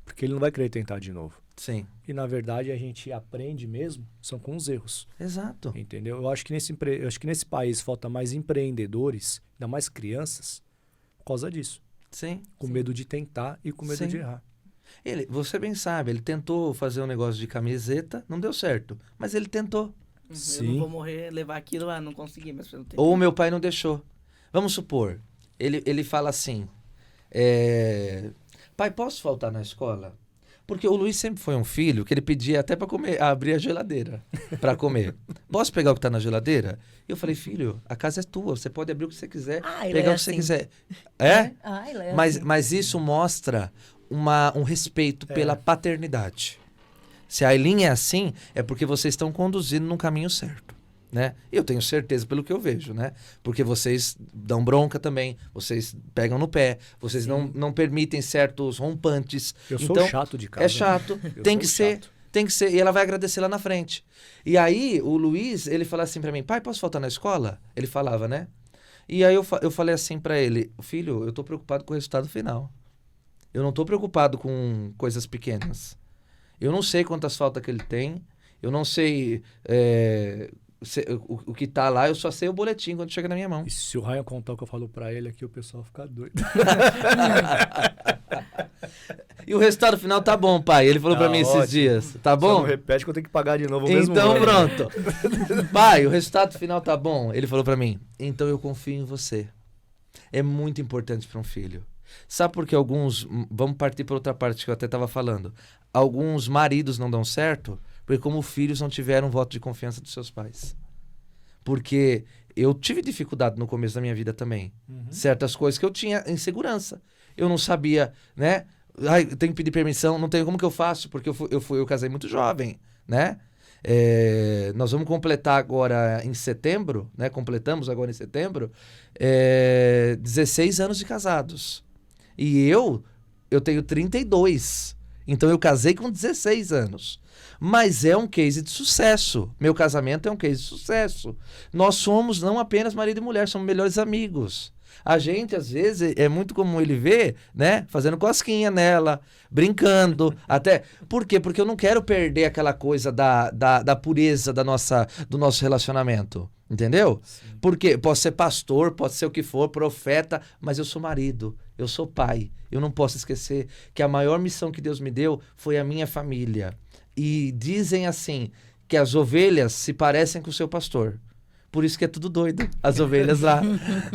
Porque ele não vai querer tentar de novo. Sim. E na verdade a gente aprende mesmo, são com os erros. Exato. Entendeu? Eu acho que nesse país falta mais empreendedores, ainda mais crianças, por causa disso. Sim. Com medo de tentar e com medo Sim. de errar. Você bem sabe, ele tentou fazer um negócio de camiseta, não deu certo, mas ele tentou. Eu não vou morrer, levar aquilo, não consegui, mas não tem. Ou meu pai não deixou. Vamos supor, ele fala assim, pai, posso faltar na escola? Porque o Luiz sempre foi um filho que ele pedia até para comer, abrir a geladeira para comer. Posso pegar o que está na geladeira? Eu falei, filho, a casa é tua, você pode abrir o que você quiser, pegar o que você quiser. Mas isso mostra um respeito pela paternidade. Se a Aileen é assim, é porque vocês estão conduzindo num caminho certo, né? Eu tenho certeza pelo que eu vejo, né? Porque vocês dão bronca também, vocês pegam no pé, vocês não permitem certos rompantes. Eu sou chato de casa. É chato, tem que ser. Tem que ser, e ela vai agradecer lá na frente. E aí, o Luiz, ele fala assim pra mim, pai, posso faltar na escola? Ele falava, né? E aí eu falei assim pra ele, filho, eu tô preocupado com o resultado final. Eu não tô preocupado com coisas pequenas. Eu não sei quantas faltas que ele tem, eu não sei o que tá lá, eu só sei o boletim quando chega na minha mão. E se o Ryan contar o que eu falo pra ele aqui, o pessoal fica doido. E o resultado final tá bom, pai. Ele falou pra mim esses dias. Tá bom? Só não repete que eu tenho que pagar de novo o mesmo Então ano. pronto. Pai, o resultado final tá bom. Ele falou pra mim, então eu confio em você. É muito importante pra um filho. Sabe por que vamos partir para outra parte que eu até estava falando. Alguns maridos não dão certo porque como filhos não tiveram voto de confiança dos seus pais. Porque eu tive dificuldade no começo da minha vida também. Certas coisas que eu tinha insegurança. Eu não sabia, né? Ai, eu tenho que pedir permissão, não tenho como que eu faço, porque eu casei muito jovem, né? Nós vamos completar agora em setembro, né? Completamos agora em setembro 16 anos de casados. E eu tenho 32. Então eu casei com 16 anos. Mas é um case de sucesso. Meu casamento é um case de sucesso. Nós somos não apenas marido e mulher, somos melhores amigos. A gente, às vezes, é muito comum ele ver, né? Fazendo cosquinha nela, brincando. Até. Por quê? Porque eu não quero perder aquela coisa da pureza do nosso relacionamento. Entendeu? Sim. Porque posso ser pastor, pode ser o que for, profeta, mas eu sou marido, eu sou pai. Eu não posso esquecer que a maior missão que Deus me deu foi a minha família. E dizem assim, que as ovelhas se parecem com o seu pastor. Por isso que é tudo doido. As ovelhas lá,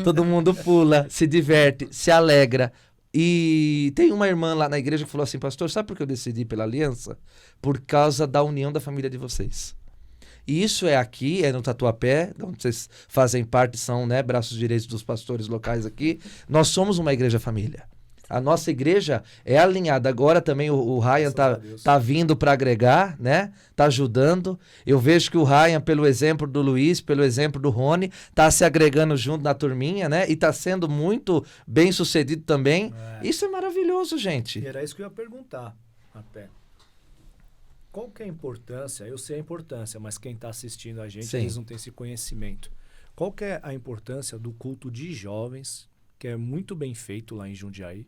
todo mundo pula, se diverte, se alegra. E tem uma irmã lá na igreja que falou assim, pastor, sabe por que eu decidi pela aliança? Por causa da união da família de vocês. E isso é aqui, é no Tatuapé, onde vocês fazem parte, são, né, braços direitos dos pastores locais aqui. Nós somos uma igreja família. A nossa igreja é alinhada. Agora também o Ryan tá vindo para agregar, né? Tá ajudando. Eu vejo que o Ryan, pelo exemplo do Luiz, pelo exemplo do Rony, tá se agregando junto na turminha, né? E tá sendo muito bem sucedido também. Isso é maravilhoso, gente. E era isso que eu ia perguntar até. Qual que é a importância? Eu sei a importância, mas quem está assistindo a gente, Sim. eles não têm esse conhecimento. Qual que é a importância do culto de jovens, que é muito bem feito lá em Jundiaí,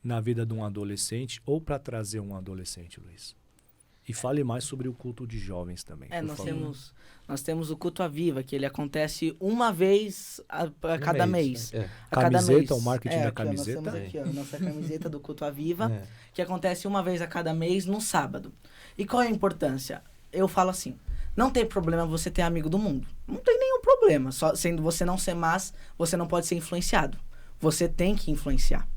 na vida de um adolescente, ou para trazer um adolescente, Luiz? E fale mais sobre o culto de jovens também. Nós temos o culto à Viva, que ele acontece uma vez a cada mês. É. A cada Camiseta, mês. o marketing da Aqui, ó, camiseta. nós temos aqui, ó, nossa camiseta do culto à Viva, É. que acontece uma vez a cada mês, no sábado. E qual é a importância? Eu falo assim, não tem problema você ter amigo do mundo. Não tem nenhum problema. Só sendo você não ser más, você não pode ser influenciado. Você tem que influenciar.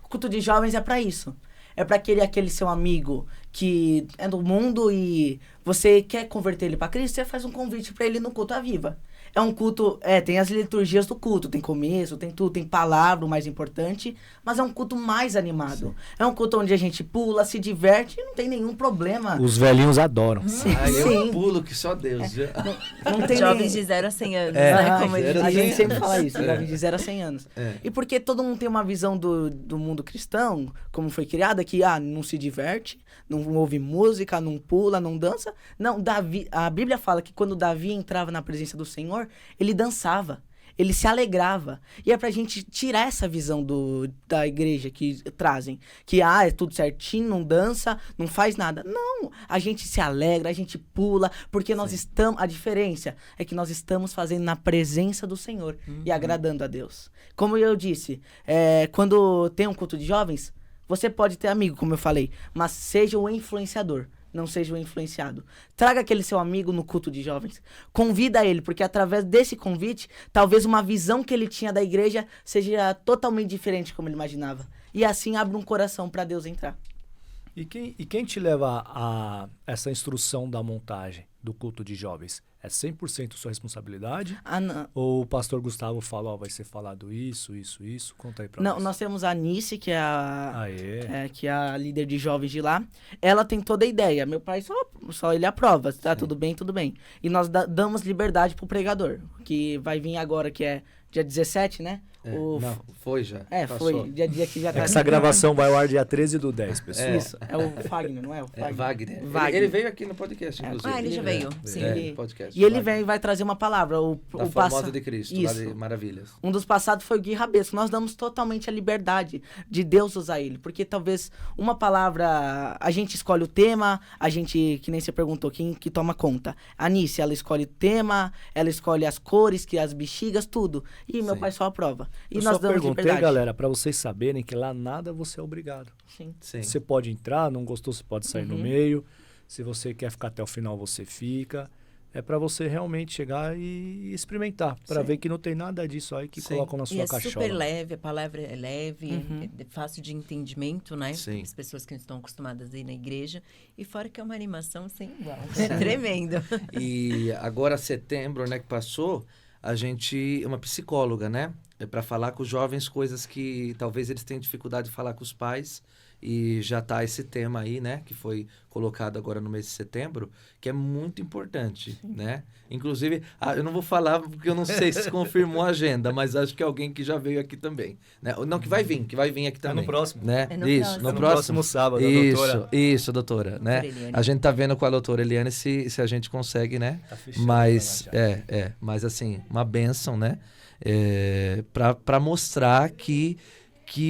O culto de jovens é para isso. É para aquele seu amigo que é do mundo e você quer converter ele para Cristo, você faz um convite para ele no culto à Viva. É um culto, tem as liturgias do culto, tem começo, tem tudo, tem palavra, o mais importante, mas é um culto mais animado. Sim. É um culto onde a gente pula, se diverte e não tem nenhum problema. Os velhinhos adoram. Sim, Eu pulo que só Deus. Não tem Jovens de 0 a 100 anos, É, né? Como de ele 0 a a 100 gente sempre anos. fala isso, É. jovens de 0 a 100 anos. É. E porque todo mundo tem uma visão do mundo cristão, como foi criada, que não se diverte, não ouve música, não pula, não dança. Não, a Bíblia fala que quando Davi entrava na presença do Senhor, ele dançava, ele se alegrava. E é pra gente tirar essa visão da igreja que trazem, que é tudo certinho, não dança, não faz nada. Não, a gente se alegra, a gente pula, porque nós estamos, a diferença é que nós estamos fazendo na presença do Senhor e agradando a Deus. Como eu disse, quando tem um culto de jovens, você pode ter amigo, como eu falei, mas seja o influenciador, não seja o influenciado. Traga aquele seu amigo no culto de jovens. Convida ele, porque através desse convite, talvez uma visão que ele tinha da igreja seja totalmente diferente como ele imaginava. E assim abre um coração para Deus entrar. E quem te leva a essa instrução da montagem do culto de jovens? É 100% sua responsabilidade? Não. Ou o pastor Gustavo fala, vai ser falado isso? Conta aí pra nós. Não, nós temos a Anice, que é Aê. que é a líder de jovens de lá. Ela tem toda a ideia. Meu pai só ele aprova. Tá, tudo bem, tudo bem. E nós damos liberdade pro pregador, que vai vir agora, que é dia 17, né? Não, foi já. Passou. Foi. Dia que já tá. Essa gravação vai ao ar dia 13/10, pessoal. Isso. É o Fagner, não é? O Fagner. Wagner. Ele veio aqui no podcast, inclusive. ele já veio. Sim. No podcast. E ele vem e vai trazer uma palavra. Da Formosa de Cristo, lá Isso. de Maravilhas. Um dos passados foi o Gui Rabesco. Nós damos totalmente a liberdade de Deus usar ele. Porque talvez uma palavra, a gente escolhe o tema, a gente, que nem você perguntou, quem que toma conta. A Anice, ela escolhe o tema, ela escolhe as cores, as bexigas, tudo. E meu pai só aprova. E Eu nós só damos perguntei, liberdade. galera, pra vocês saberem que lá nada você é obrigado. Sim. Sim. Você pode entrar, não gostou, você pode sair no meio. Se você quer ficar até o final, você fica. É pra você realmente chegar e experimentar, pra ver que não tem nada disso aí que Sim. colocam na E sua é caixola. super leve, a palavra é leve, é fácil de entendimento, né? Sim. As pessoas que não estão acostumadas a ir na igreja. E fora que é uma animação sem igual. É tremendo. E agora, setembro, né, que passou, a gente, uma psicóloga, né? É para falar com os jovens coisas que talvez eles tenham dificuldade de falar com os pais. E já tá esse tema aí, né? Que foi colocado agora no mês de setembro, que é muito importante, né? Inclusive, eu não vou falar porque eu não sei se confirmou a agenda, mas acho que é alguém que já veio aqui também. Né? Não, que vai vir aqui também. no próximo. Né? É no Isso, próximo. no No próximo. próximo sábado, doutora. Isso, doutora, né? Doutora Eliane. A gente tá vendo com a doutora Eliane se a gente consegue, né? Tá fechado, Mas, né, já. mas assim, uma bênção, né? Para mostrar que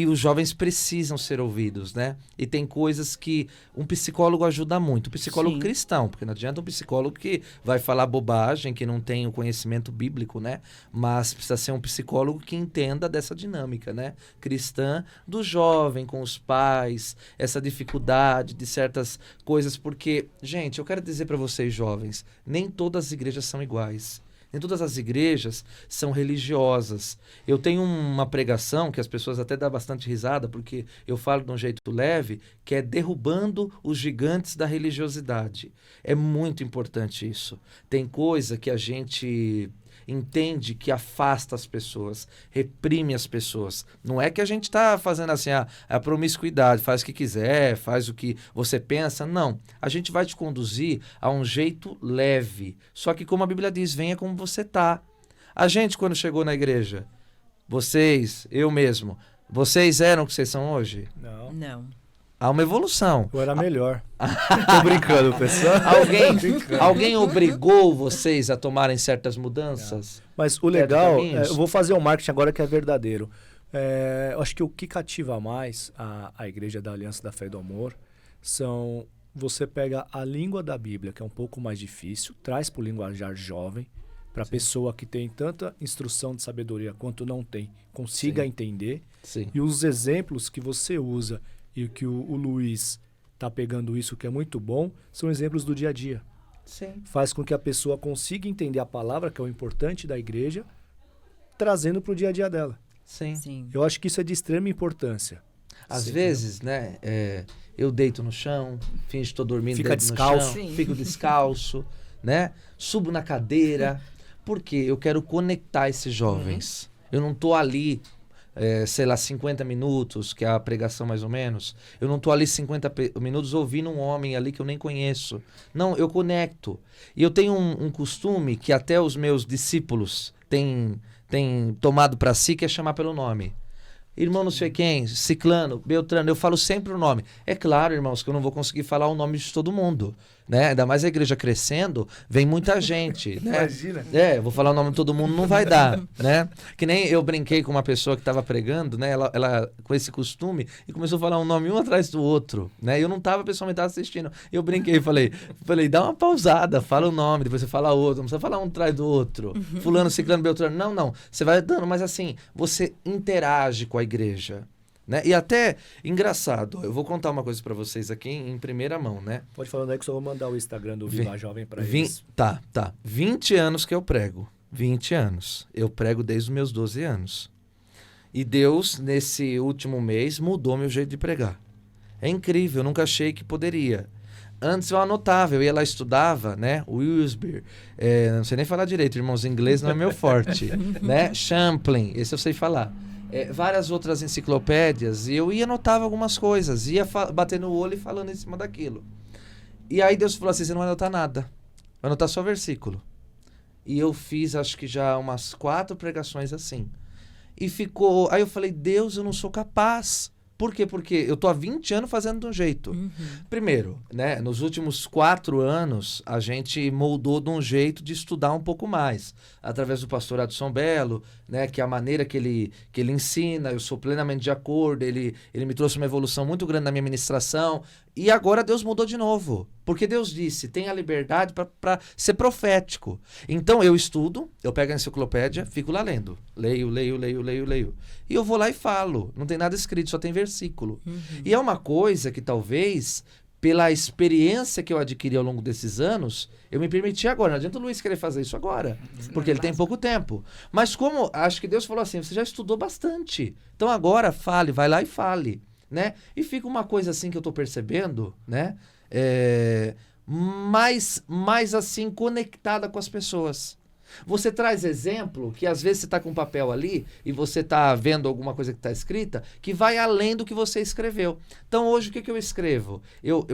os jovens precisam ser ouvidos, né? E tem coisas que um psicólogo ajuda muito. Um psicólogo Sim. cristão, porque não adianta um psicólogo que vai falar bobagem, que não tem o conhecimento bíblico, né? Mas precisa ser um psicólogo que entenda dessa dinâmica, né? Cristã do jovem com os pais, essa dificuldade de certas coisas, porque, gente, eu quero dizer para vocês, jovens, nem todas as igrejas são iguais. Nem todas as igrejas são religiosas. Eu tenho uma pregação que as pessoas até dão bastante risada, porque eu falo de um jeito leve, que é derrubando os gigantes da religiosidade. É muito importante isso. Tem coisa que a gente entende que afasta as pessoas, reprime as pessoas. Não é que a gente está fazendo assim a promiscuidade, faz o que quiser, faz o que você pensa. Não. A gente vai te conduzir a um jeito leve. Só que como a Bíblia diz, venha como você está. A gente, quando chegou na igreja, vocês, eu mesmo, vocês eram o que vocês são hoje? Não. Não. Há uma evolução. Eu era melhor. Tô brincando, pessoal. Alguém obrigou vocês a tomarem certas mudanças? Mas o legal, eu vou fazer um marketing agora que é verdadeiro. Eu acho que o que cativa mais a Igreja da Aliança da Fé e do Amor são... Você pega a língua da Bíblia, que é um pouco mais difícil, traz para o linguajar jovem, para a pessoa que tem tanta instrução de sabedoria quanto não tem, consiga entender. Sim. E os exemplos que você usa e que o Luiz está pegando isso, que é muito bom, são exemplos do dia a dia. Sim. Faz com que a pessoa consiga entender a palavra, que é o importante da igreja, trazendo para o dia a dia dela. Sim. Sim. Eu acho que isso é de extrema importância. Às Sim, vezes, né, eu deito no chão, finge que estou dormindo, Fica deito descalço. no chão, Sim. fico descalço, né? Subo na cadeira, porque eu quero conectar esses jovens. Eu não estou ali, sei lá, 50 minutos, que é a pregação mais ou menos. Eu não estou ali 50 minutos ouvindo um homem ali que eu nem conheço. Não, eu conecto. E eu tenho um costume que até os meus discípulos têm tomado para si, que é chamar pelo nome. Irmão não sei quem, Ciclano, Beltrano, eu falo sempre o nome. É claro, irmãos, que eu não vou conseguir falar o nome de todo mundo, né? Ainda mais a igreja crescendo, vem muita gente, né? Imagina. Vou falar o nome de todo mundo, não vai dar, né? Que nem eu brinquei com uma pessoa que estava pregando, né? Ela com esse costume, e começou a falar um nome um atrás do outro, né? Eu não estava, a pessoa me estava assistindo. Eu brinquei, falei, dá uma pausada, fala o nome, depois você fala outro, não precisa falar um atrás do outro. Fulano, Ciclano, Beltrano. Não. Você vai dando, mas assim, você interage com a igreja, né? E até, engraçado, eu vou contar uma coisa pra vocês aqui em primeira mão, né? Pode falar aí que só vou mandar o Instagram do Viva Jovem para eles. Tá. 20 anos que eu prego. 20 anos. Eu prego desde os meus 12 anos. E Deus, nesse último mês, mudou meu jeito de pregar. É incrível, eu nunca achei que poderia. Antes eu anotava, eu ia lá estudava, né? Wilsberg, não sei nem falar direito, irmãos, inglês não é meu forte, né? Champlin, esse eu sei falar. Várias outras enciclopédias, e eu ia anotava algumas coisas, ia batendo o olho e falando em cima daquilo. E aí Deus falou assim, você não vai anotar nada, vai anotar só versículo. E eu fiz, acho que já umas 4 pregações assim. E ficou, aí eu falei, Deus, eu não sou capaz. Por quê? Porque eu tô há 20 anos fazendo de um jeito. Primeiro, né, nos últimos 4 anos, a gente moldou de um jeito de estudar um pouco mais. Através do pastor Adson Belo, né, que é a maneira que ele ensina, eu sou plenamente de acordo, ele me trouxe uma evolução muito grande na minha ministração. E agora Deus mudou de novo. Porque Deus disse, tenha liberdade para ser profético. Então eu estudo, eu pego a enciclopédia, fico lá lendo. Leio. E eu vou lá e falo. Não tem nada escrito, só tem versículo. E é uma coisa que talvez, pela experiência que eu adquiri ao longo desses anos, eu me permiti agora. Não adianta o Luiz querer fazer isso agora, porque ele tem pouco tempo. Mas como, acho que Deus falou assim, você já estudou bastante. Então agora fale, vai lá e fale. Né? E fica uma coisa assim que eu estou percebendo, né? Mais assim, conectada com as pessoas. Você traz exemplo que às vezes você está com um papel ali e você está vendo alguma coisa que está escrita que vai além do que você escreveu. Então hoje o que eu escrevo?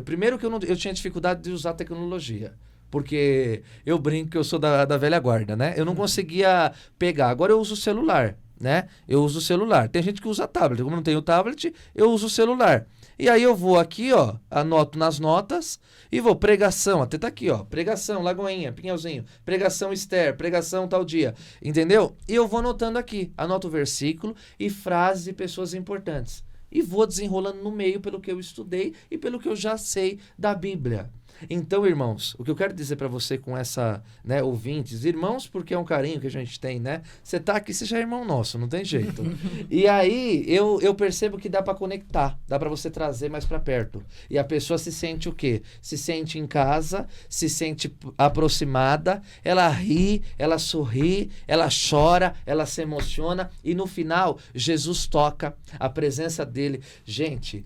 Primeiro que eu tinha dificuldade de usar tecnologia. Porque eu brinco que eu sou da velha guarda, né? Eu não conseguia pegar. Agora eu uso o celular. Né? Eu uso o celular. Tem gente que usa tablet. Como não tenho tablet, eu uso o celular. E aí eu vou aqui, ó, anoto nas notas e vou pregação, até tá aqui, ó, pregação, Lagoinha, Pinhalzinho, pregação Esther, pregação tal dia, entendeu? E eu vou anotando aqui, anoto o versículo e frases de pessoas importantes. E vou desenrolando no meio pelo que eu estudei e pelo que eu já sei da Bíblia. Então, irmãos, o que eu quero dizer para você com essa, né, ouvintes, irmãos, porque é um carinho que a gente tem, né? Você tá aqui, você já é irmão nosso, não tem jeito. E aí, eu percebo que dá para conectar, dá para você trazer mais para perto. E a pessoa se sente o quê? Se sente em casa, se sente aproximada, ela ri, ela sorri, ela chora, ela se emociona e no final, Jesus toca, a presença dele. Gente,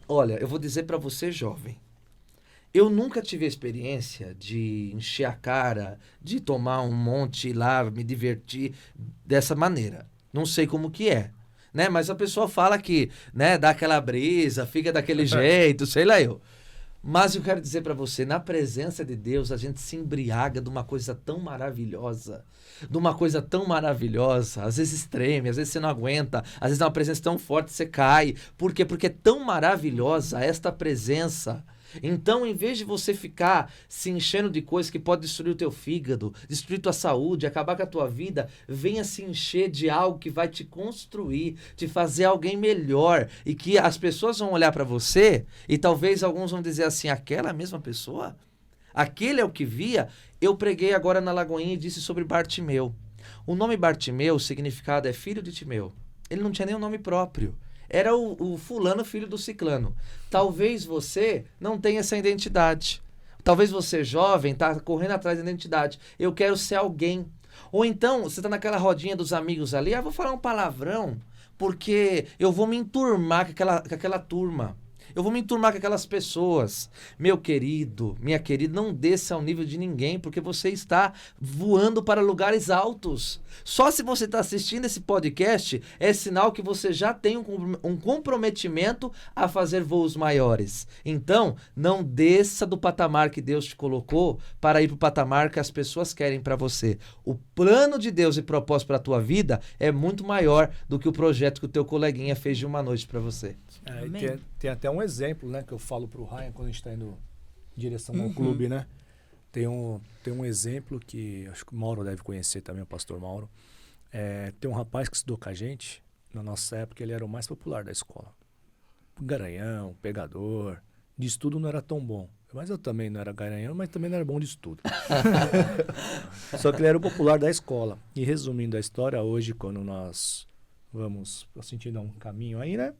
olha, eu vou dizer para você, jovem, eu nunca tive a experiência de encher a cara, de tomar um monte lá, me divertir dessa maneira. Não sei como que é, né? Mas a pessoa fala que, né, dá aquela brisa, fica daquele jeito, sei lá eu. Mas eu quero dizer para você, na presença de Deus, a gente se embriaga de uma coisa tão maravilhosa. De uma coisa tão maravilhosa. Às vezes treme, às vezes você não aguenta, às vezes é uma presença tão forte você cai. Por quê? Porque é tão maravilhosa esta presença. Então, em vez de você ficar se enchendo de coisas que pode destruir o teu fígado, destruir tua saúde, acabar com a tua vida, venha se encher de algo que vai te construir, te fazer alguém melhor e que as pessoas vão olhar para você e talvez alguns vão dizer assim, aquela mesma pessoa? Aquele é o que via? Eu preguei agora na Lagoinha e disse sobre Bartimeu. O nome Bartimeu, o significado é filho de Timeu. Ele não tinha nem um nome próprio. Era o fulano filho do ciclano. Talvez você não tenha essa identidade. Talvez você, jovem, está correndo atrás da identidade. Eu quero ser alguém. Ou então, você está naquela rodinha dos amigos ali, vou falar um palavrão, porque eu vou me enturmar com aquela turma. Eu vou me enturmar com aquelas pessoas. Meu querido, minha querida, não desça ao nível de ninguém, porque você está voando para lugares altos. Só se você está assistindo esse podcast, é sinal que você já tem um comprometimento a fazer voos maiores. Então, não desça do patamar que Deus te colocou para ir para o patamar que as pessoas querem para você. O plano de Deus e propósito para a tua vida é muito maior do que o projeto que o teu coleguinha fez de uma noite para você. Tem até um exemplo, né, que eu falo pro Ryan quando a gente está indo em direção ao clube, né? Tem um exemplo que acho que o Mauro deve conhecer também, o pastor Mauro. Tem um rapaz que estudou com a gente, na nossa época ele era o mais popular da escola. Garanhão, pegador, de estudo não era tão bom. Mas eu também não era garanhão, mas também não era bom de estudo. Só que ele era o popular da escola. E resumindo a história, hoje quando nós vamos sentindo um caminho aí, né?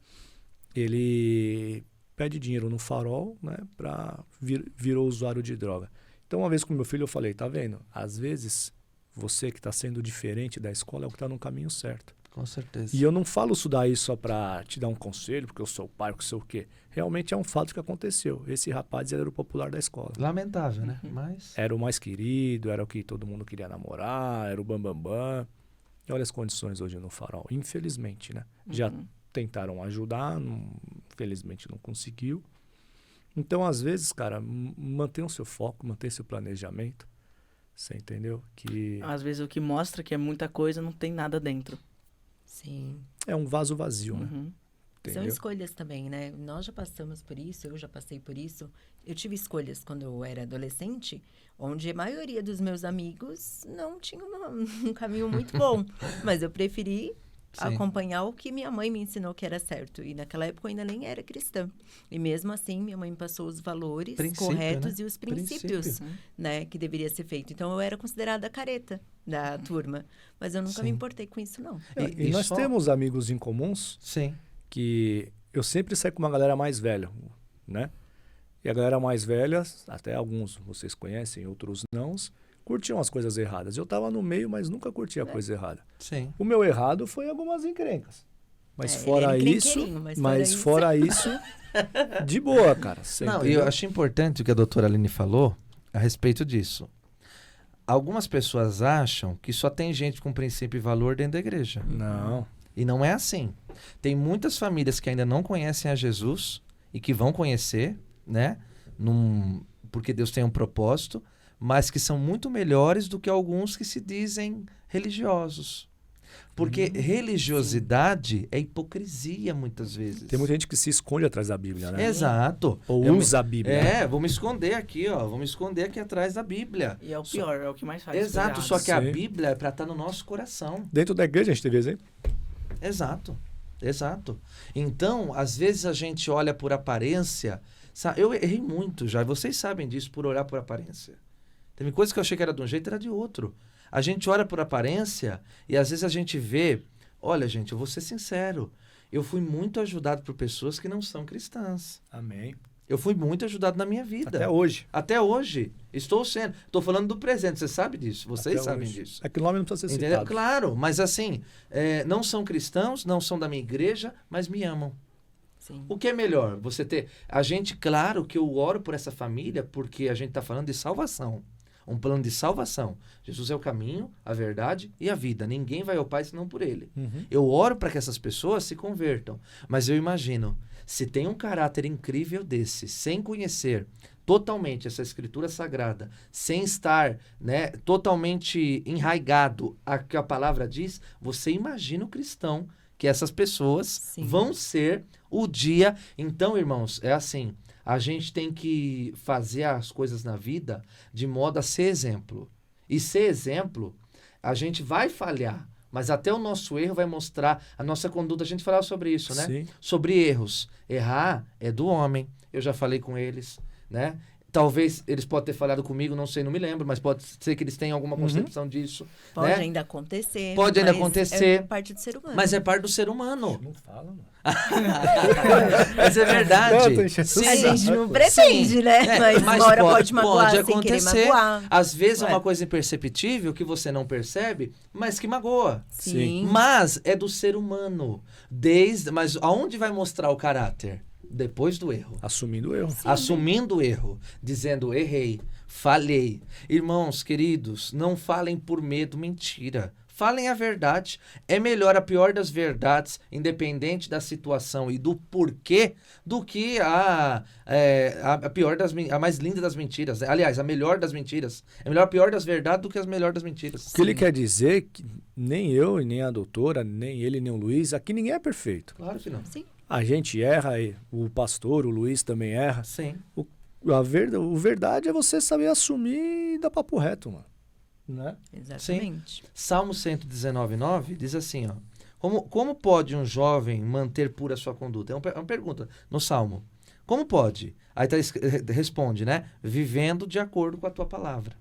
Ele pede dinheiro no farol, né, para virou usuário de droga. Então, uma vez com meu filho, eu falei, tá vendo? Às vezes, você que está sendo diferente da escola é o que está no caminho certo. Com certeza. E eu não falo isso daí só para te dar um conselho, porque eu sou o pai, porque eu sou o quê. Realmente é um fato que aconteceu. Esse rapaz era o popular da escola. Lamentável, né? Mas... Era o mais querido, era o que todo mundo queria namorar, era o bambambam. E olha as condições hoje no farol. Infelizmente, né? Já tentaram ajudar, infelizmente não conseguiu. Então, às vezes, cara, mantenha o seu foco, mantenha seu planejamento. Você entendeu? Que Às vezes o que mostra que é muita coisa, não tem nada dentro. Sim. é um vaso vazio, né? Uhum. São Entendeu? escolhas também, né? Nós já passamos por isso, eu já passei por isso. Eu tive escolhas quando eu era adolescente, onde a maioria dos meus amigos não tinha um caminho muito bom. Mas eu preferi acompanhar o que minha mãe me ensinou que era certo. E naquela época eu ainda nem era cristã. E mesmo assim, minha mãe me passou os valores corretos, né? E os princípios, né, que deveria ser feito. Então, eu era considerada a careta da turma. Mas eu nunca me importei com isso, não. E nós temos amigos em comuns que eu sempre saio com uma galera mais velha, né? E a galera mais velha, até alguns vocês conhecem, outros não, curtiam as coisas erradas. Eu tava no meio, mas nunca curtia a coisa errada. Sim. O meu errado foi algumas encrencas. Mas fora ele isso, de boa, cara. Não, e eu acho importante o que a doutora Aline falou a respeito disso. Algumas pessoas acham que só tem gente com princípio e valor dentro da igreja. Não. E não é assim. Tem muitas famílias que ainda não conhecem a Jesus e que vão conhecer, né? Porque Deus tem um propósito, mas que são muito melhores do que alguns que se dizem religiosos. Porque religiosidade é hipocrisia, muitas vezes. Tem muita gente que se esconde atrás da Bíblia, né? Exato. Ou usa a Bíblia. Vou me esconder aqui, ó. Vou me esconder aqui atrás da Bíblia. E é o pior, é o que mais faz. Exato, só que a Bíblia é para estar no nosso coração. Dentro da igreja a gente teve exemplo. Exato. Então, às vezes a gente olha por aparência Eu errei muito já, e vocês sabem disso, por olhar por aparência. Teve coisas que eu achei que era de um jeito, era de outro. A gente olha por aparência e às vezes a gente vê... Olha, gente, eu vou ser sincero. Eu fui muito ajudado por pessoas que não são cristãs. Amém. Eu fui muito ajudado na minha vida. Até hoje. Até hoje. Estou sendo. Estou falando do presente, você sabe disso. Vocês Até sabem hoje. disso. É que o nome não precisa ser Entendeu? citado. Claro, mas assim, não são cristãos, não são da minha igreja, mas me amam. Sim. O que é melhor? Você ter... A gente, claro que eu oro por essa família porque a gente está falando de salvação. Um plano de salvação. Jesus é o caminho, a verdade e a vida. Ninguém vai ao Pai senão por Ele. Uhum. Eu oro para que essas pessoas se convertam. Mas eu imagino, se tem um caráter incrível desse, sem conhecer totalmente essa escritura sagrada, sem estar, né, totalmente enraigado a que a palavra diz, você imagina o cristão que essas pessoas Sim. vão ser o dia. Então, irmãos, é assim, a gente tem que fazer as coisas na vida de modo a ser exemplo. E ser exemplo, a gente vai falhar, mas até o nosso erro vai mostrar a nossa conduta. A gente falava sobre isso, né? Sim. Sobre erros. Errar é do homem. Eu já falei com eles, né? Talvez eles podem ter falado comigo, não sei, não me lembro, mas pode ser que eles tenham alguma concepção disso. Pode né? ainda acontecer. Pode ainda mas acontecer. É parte do ser humano. Mas é parte do ser humano. Não fala, mano. Mas é verdade. Não, tô enchendo Sim. A gente não pretende, Sim. né? É, mas uma hora pode magoar pode sem querer acontecer. magoar. Às vezes é Ué. uma coisa imperceptível que você não percebe, mas que magoa. Sim. Mas é do ser humano. Mas aonde vai mostrar o caráter? Depois do erro. Assumindo o erro. Assumindo o erro, dizendo errei, falhei. Irmãos queridos, não falem por medo, mentira. Falem a verdade. É melhor a pior das verdades, independente da situação e do porquê, do que a pior a mais linda das mentiras. Aliás, a melhor das mentiras. É melhor a pior das verdades do que as melhores das mentiras. O que ele quer dizer é que nem eu, nem a doutora, nem ele, nem o Luiz, aqui ninguém é perfeito. Claro que não. Sim. A gente erra, e o pastor, o Luiz também erra. Sim. O verdade é você saber assumir e dar papo reto, mano. Né? Exatamente. Salmo 119:9 diz assim, ó. Como pode um jovem manter pura sua conduta? É uma pergunta no Salmo. Como pode? Aí responde, né? Vivendo de acordo com a tua palavra.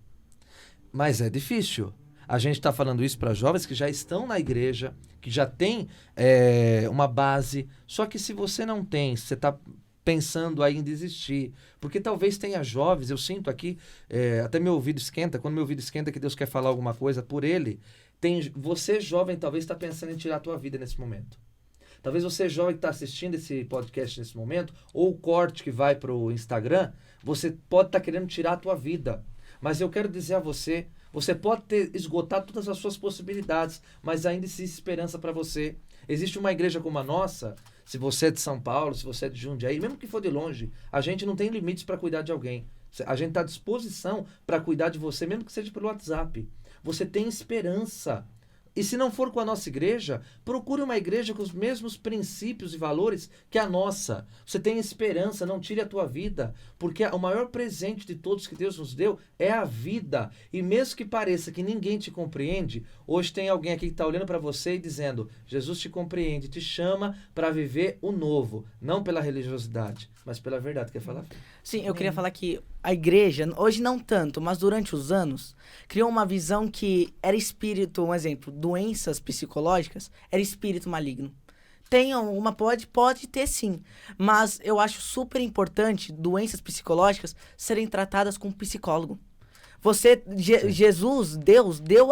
Mas é difícil. A gente está falando isso para jovens que já estão na igreja, que já tem uma base. Só que se você não tem, se você está pensando aí em desistir, porque talvez tenha jovens, eu sinto aqui, até meu ouvido esquenta, quando meu ouvido esquenta que Deus quer falar alguma coisa por ele, você jovem talvez está pensando em tirar a tua vida nesse momento. Talvez você jovem que está assistindo esse podcast nesse momento, ou o corte que vai para o Instagram, você pode estar querendo tirar a tua vida. Mas eu quero dizer a você, você pode ter esgotado todas as suas possibilidades, mas ainda existe esperança para você. Existe uma igreja como a nossa, se você é de São Paulo, se você é de Jundiaí, mesmo que for de longe, a gente não tem limites para cuidar de alguém. A gente está à disposição para cuidar de você, mesmo que seja pelo WhatsApp. Você tem esperança. E se não for com a nossa igreja, procure uma igreja com os mesmos princípios e valores que a nossa. Você tem esperança, não tire a tua vida, porque o maior presente de todos que Deus nos deu é a vida. E mesmo que pareça que ninguém te compreende, hoje tem alguém aqui que está olhando para você e dizendo, Jesus te compreende, te chama para viver o novo, não pela religiosidade, mas pela verdade. Quer falar? Sim, eu queria falar que a igreja, hoje não tanto, mas durante os anos, criou uma visão que era espírito, um exemplo, doenças psicológicas, era espírito maligno. Tem uma, pode ter sim, mas eu acho super importante doenças psicológicas serem tratadas com um psicólogo. Jesus, Deus, deu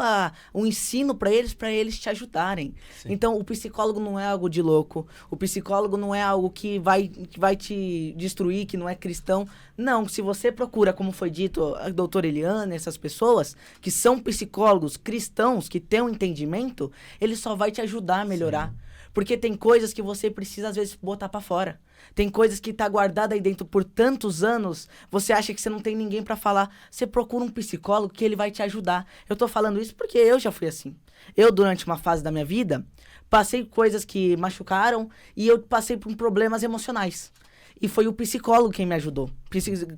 um ensino para eles te ajudarem. Sim. Então, o psicólogo não é algo de louco. O psicólogo não é algo que vai te destruir, que não é cristão. Não, se você procura, como foi dito, a doutora Eliana, essas pessoas que são psicólogos cristãos, que têm um entendimento, ele só vai te ajudar a melhorar. Sim. Porque tem coisas que você precisa, às vezes, botar para fora. Tem coisas que tá guardada aí dentro por tantos anos, você acha que você não tem ninguém para falar. Você procura um psicólogo que ele vai te ajudar. Eu tô falando isso porque eu já fui assim. Eu, durante uma fase da minha vida, passei coisas que machucaram e eu passei por problemas emocionais. E foi o psicólogo quem me ajudou.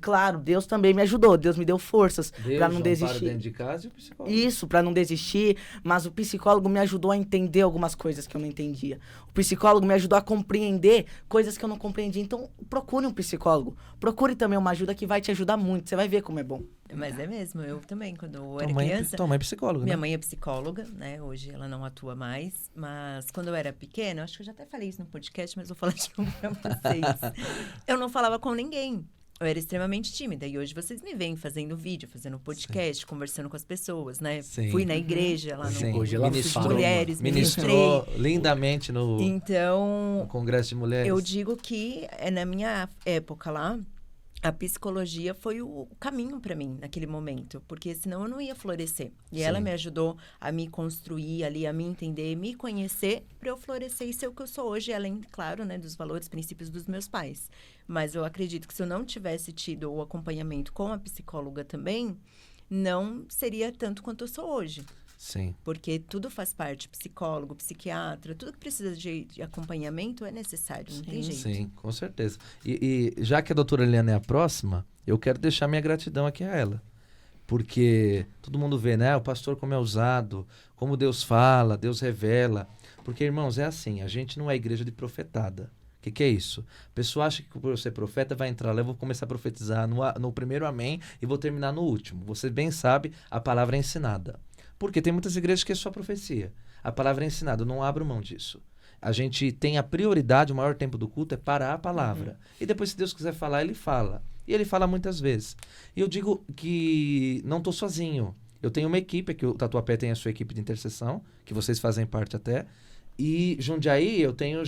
Claro, Deus também me ajudou. Deus me deu forças pra não desistir. Dentro de casa e o psicólogo. Isso, pra não desistir. Mas o psicólogo me ajudou a entender algumas coisas que eu não entendia. O psicólogo me ajudou a compreender coisas que eu não compreendia. Então, procure um psicólogo. Procure também uma ajuda que vai te ajudar muito. Você vai ver como é bom. Mas é mesmo, eu também, quando eu era Tua mãe, criança... tua mãe é psicóloga, Minha né? mãe é psicóloga, né? Hoje ela não atua mais, mas quando eu era pequena, acho que eu já até falei isso no podcast, mas vou falar de novo pra vocês. Eu não falava com ninguém. Eu era extremamente tímida. E hoje vocês me veem fazendo vídeo, fazendo podcast, conversando com as pessoas, né? Sim. Fui na igreja lá Sim. no Hoje ela Grupo de fala, Mulheres, Ministrou lindamente no Então, Congresso de Mulheres. eu digo que na minha época lá, a psicologia foi o caminho para mim naquele momento, porque senão eu não ia florescer. E ela Sim. me ajudou a me construir ali, a me entender, me conhecer, para eu florescer e ser o que eu sou hoje, além, claro, né, dos valores, princípios dos meus pais. Mas eu acredito que se eu não tivesse tido o acompanhamento com a psicóloga também, não seria tanto quanto eu sou hoje. Sim. Porque tudo faz parte, psicólogo, psiquiatra, tudo que precisa de acompanhamento é necessário, não tem jeito. Sim, com certeza. E já que a doutora Eliana é a próxima, eu quero deixar minha gratidão aqui a ela. Porque todo mundo vê, né? O pastor como é usado, como Deus fala, Deus revela. Porque, irmãos, é assim, a gente não é igreja de profetada. O que é isso? A pessoa acha que por eu ser profeta vai entrar lá, eu vou começar a profetizar no primeiro amém e vou terminar no último. Você bem sabe, a palavra é ensinada. Porque tem muitas igrejas que é só profecia. A palavra é ensinada, eu não abro mão disso. A gente tem a prioridade, o maior tempo do culto é parar a palavra. E depois, se Deus quiser falar, ele fala. E ele fala muitas vezes. E eu digo que não estou sozinho. Eu tenho uma equipe, que o Tatuapé tem a sua equipe de intercessão, que vocês fazem parte até. E Jundiaí, eu tenho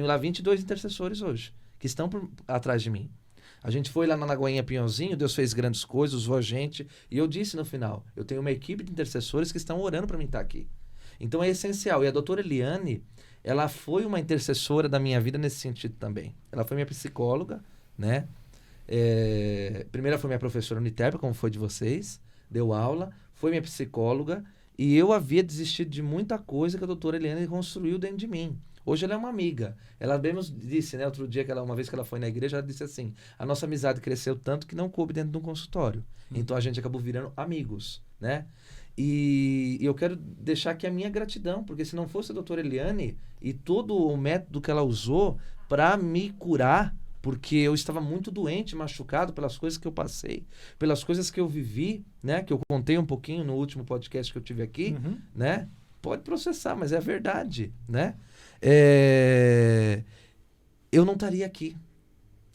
lá 22 intercessores hoje, que estão atrás de mim. A gente foi lá na Lagoinha Pinhãozinho, Deus fez grandes coisas, usou a gente. E eu disse no final, eu tenho uma equipe de intercessores que estão orando para mim estar aqui. Então é essencial. E a doutora Eliane, ela foi uma intercessora da minha vida nesse sentido também. Ela foi minha psicóloga, né? Primeiro ela foi minha professora Uniterp, como foi de vocês, deu aula, foi minha psicóloga. E eu havia desistido de muita coisa que a doutora Eliane construiu dentro de mim. Hoje ela é uma amiga. Ela mesmo disse, né? Outro dia, uma vez que ela foi na igreja, ela disse assim, a nossa amizade cresceu tanto que não coube dentro de um consultório. Então a gente acabou virando amigos, né? E eu quero deixar aqui a minha gratidão, porque se não fosse a doutora Eliane e todo o método que ela usou para me curar, porque eu estava muito doente, machucado pelas coisas que eu passei, pelas coisas que eu vivi, né? Que eu contei um pouquinho no último podcast que eu tive aqui, né? Pode processar, mas é a verdade, né? Eu não estaria aqui.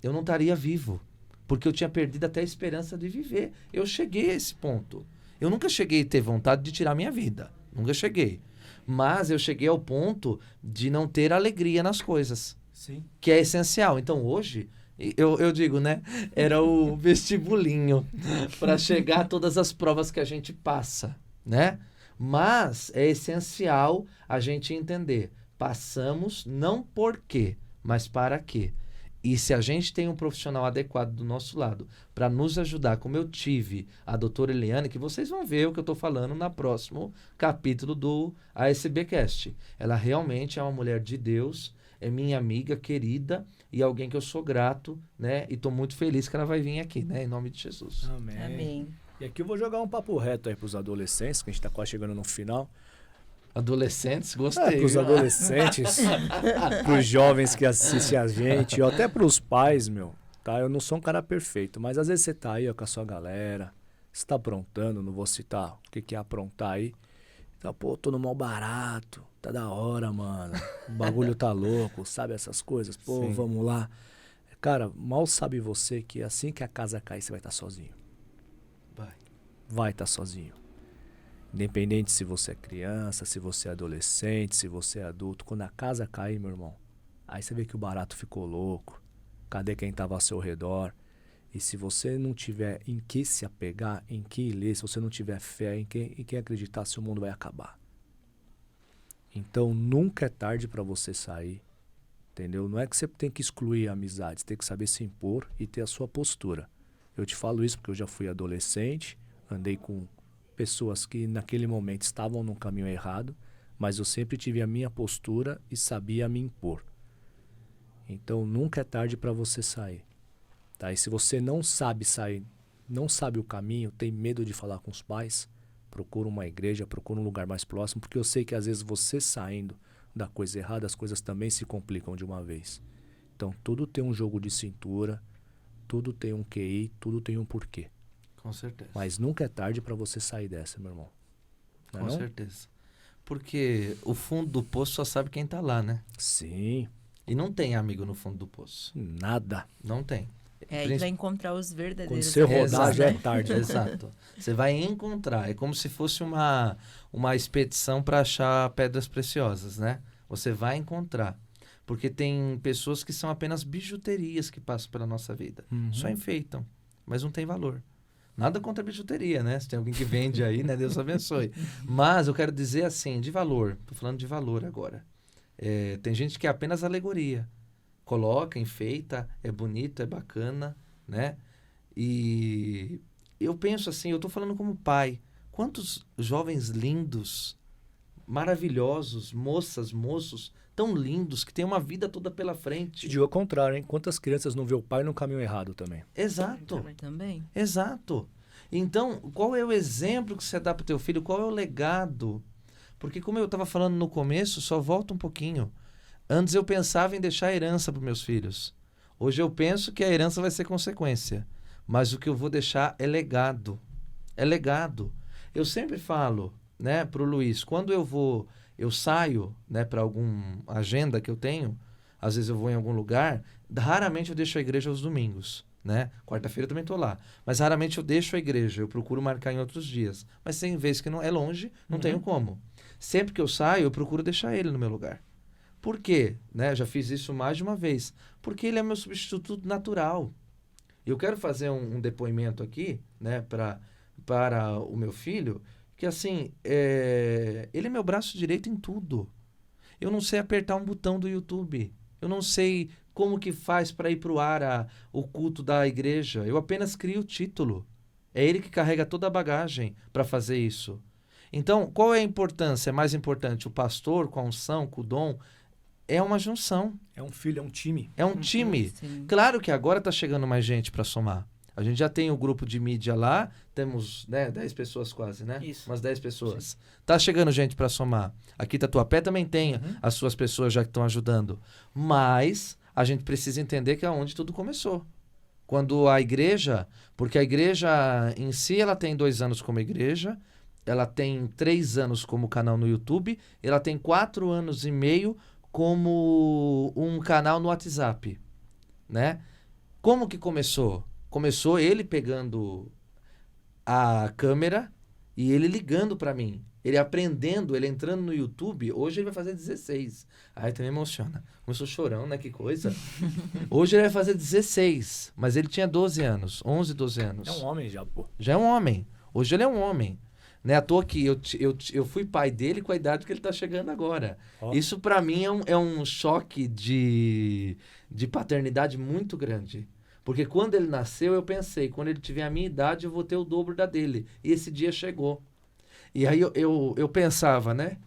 Eu não estaria vivo. Porque eu tinha perdido até a esperança de viver. Eu cheguei a esse ponto. Eu nunca cheguei a ter vontade de tirar minha vida. Nunca cheguei. Mas eu cheguei ao ponto de não ter alegria nas coisas. Sim. Que é essencial. Então, hoje, eu digo, né? Era o vestibulinho para chegar a todas as provas que a gente passa, né? Mas é essencial a gente entender. Passamos não por quê, mas para quê. E se a gente tem um profissional adequado do nosso lado para nos ajudar, como eu tive a doutora Eliane, que vocês vão ver o que eu estou falando no próximo capítulo do ASBcast. Ela realmente é uma mulher de Deus, é minha amiga querida e alguém que eu sou grato, né? E estou muito feliz que ela vai vir aqui, né? Em nome de Jesus. Amém. Amém. E aqui eu vou jogar um papo reto aí pros adolescentes, que a gente tá quase chegando no final. Adolescentes, gostei. Pros viu? adolescentes, pros jovens que assistem a gente, ou até pros pais, meu, tá? Eu não sou um cara perfeito, mas às vezes você tá aí ó, com a sua galera, você tá aprontando, não vou citar o que é aprontar aí. Tá, pô, tô no mal barato, tá da hora, mano. O bagulho tá louco, sabe essas coisas? Pô, Sim. vamos lá. Cara, mal sabe você que assim que a casa cair, você vai estar sozinho. Vai estar sozinho. Independente se você é criança, se você é adolescente, se você é adulto. Quando a casa cair, meu irmão, aí você vê que o barato ficou louco. Cadê quem estava ao seu redor? E se você não tiver em que se apegar, em que ler, se você não tiver fé, em quem acreditar, seu mundo vai acabar. Então, nunca é tarde para você sair, entendeu? Não é que você tem que excluir a amizade, você tem que saber se impor e ter a sua postura. Eu te falo isso porque eu já fui adolescente, andei com pessoas que naquele momento estavam no caminho errado, mas eu sempre tive a minha postura e sabia me impor. Então, nunca é tarde para você sair. Tá? E se você não sabe sair, não sabe o caminho, tem medo de falar com os pais, procura uma igreja, procura um lugar mais próximo, porque eu sei que às vezes você saindo da coisa errada, as coisas também se complicam de uma vez. Então tudo tem um jogo de cintura, tudo tem um QI, tudo tem um porquê. Com certeza. Mas nunca é tarde para você sair dessa, meu irmão. Não é Com não? certeza. Porque o fundo do poço só sabe quem tá lá, né? Sim, E não tem amigo no fundo do poço. nada. Não tem. Aí vai encontrar os Quando verdadeiros você rodar amigos, já é né? tarde. Exato. Você vai encontrar. É como se fosse uma expedição para achar pedras preciosas, né? Você vai encontrar. Porque tem pessoas que são apenas bijuterias que passam pela nossa vida. Uhum. Só enfeitam, mas não tem valor. Nada contra a bijuteria, né? Se tem alguém que vende aí, né? Deus abençoe. Mas eu quero dizer assim, de valor. Tô falando de valor agora. Tem gente que é apenas alegoria. Coloca, enfeita, é bonito, é bacana, né? E eu penso assim, eu tô falando como pai. Quantos jovens lindos, maravilhosos, moças, moços, tão lindos, que têm uma vida toda pela Te frente. digo ao contrário, hein? Quantas crianças não vê o pai no caminho errado também? Exato. Também. Exato. Então, qual é o exemplo que você dá para o teu filho? Qual é o legado? Porque como eu estava falando no começo, só volta um pouquinho. Antes eu pensava em deixar herança para meus filhos. Hoje eu penso que a herança vai ser consequência. Mas o que eu vou deixar é legado. É legado. Eu sempre falo, né, para o Luiz, quando eu saio, né, para alguma agenda que eu tenho, às vezes eu vou em algum lugar, raramente eu deixo a igreja aos domingos. Né? Quarta-feira eu também estou lá. Mas raramente eu deixo a igreja, eu procuro marcar em outros dias. Mas tem vezes que não é longe, não tenho como. Sempre que eu saio, eu procuro deixar ele no meu lugar. Por quê? Né? Já fiz isso mais de uma vez. Porque ele é meu substituto natural. Eu quero fazer um depoimento aqui, né, para o meu filho, que assim, ele é meu braço direito em tudo. Eu não sei apertar um botão do YouTube. Eu não sei como que faz para ir para o ar o culto da igreja. Eu apenas crio o título. É ele que carrega toda a bagagem para fazer isso. Então, qual é a importância? É mais importante o pastor com a unção, com o dom? É uma junção. É um filho, é um time. É um time. Sim. Claro que agora está chegando mais gente para somar. A gente já tem o grupo de mídia lá, temos, né, 10 pessoas quase, né? Isso. Umas 10 pessoas. Tá chegando gente para somar. Aqui Tatuapé também tem as suas pessoas já que estão ajudando. Mas a gente precisa entender que é onde tudo começou. Quando a igreja, porque a igreja em si ela tem 2 anos como igreja, ela tem 3 anos como canal no YouTube, ela tem 4 anos e meio como um canal no WhatsApp, né? Como que começou? Começou ele pegando a câmera e ele ligando para mim. Ele aprendendo, ele entrando no YouTube. Hoje ele vai fazer 16. Aí também emociona. Começou chorão, né? Que coisa. Hoje ele vai fazer 16. Mas ele tinha 12 anos. 11, 12 anos. É um homem já, pô. Já é um homem. Hoje ele é um homem. Não é à toa que eu fui pai dele com a idade que ele está chegando agora. Ó. Isso para mim é um choque de paternidade muito grande. Porque quando ele nasceu, eu pensei, quando ele tiver a minha idade, eu vou ter o dobro da dele. E esse dia chegou. E aí eu pensava, né?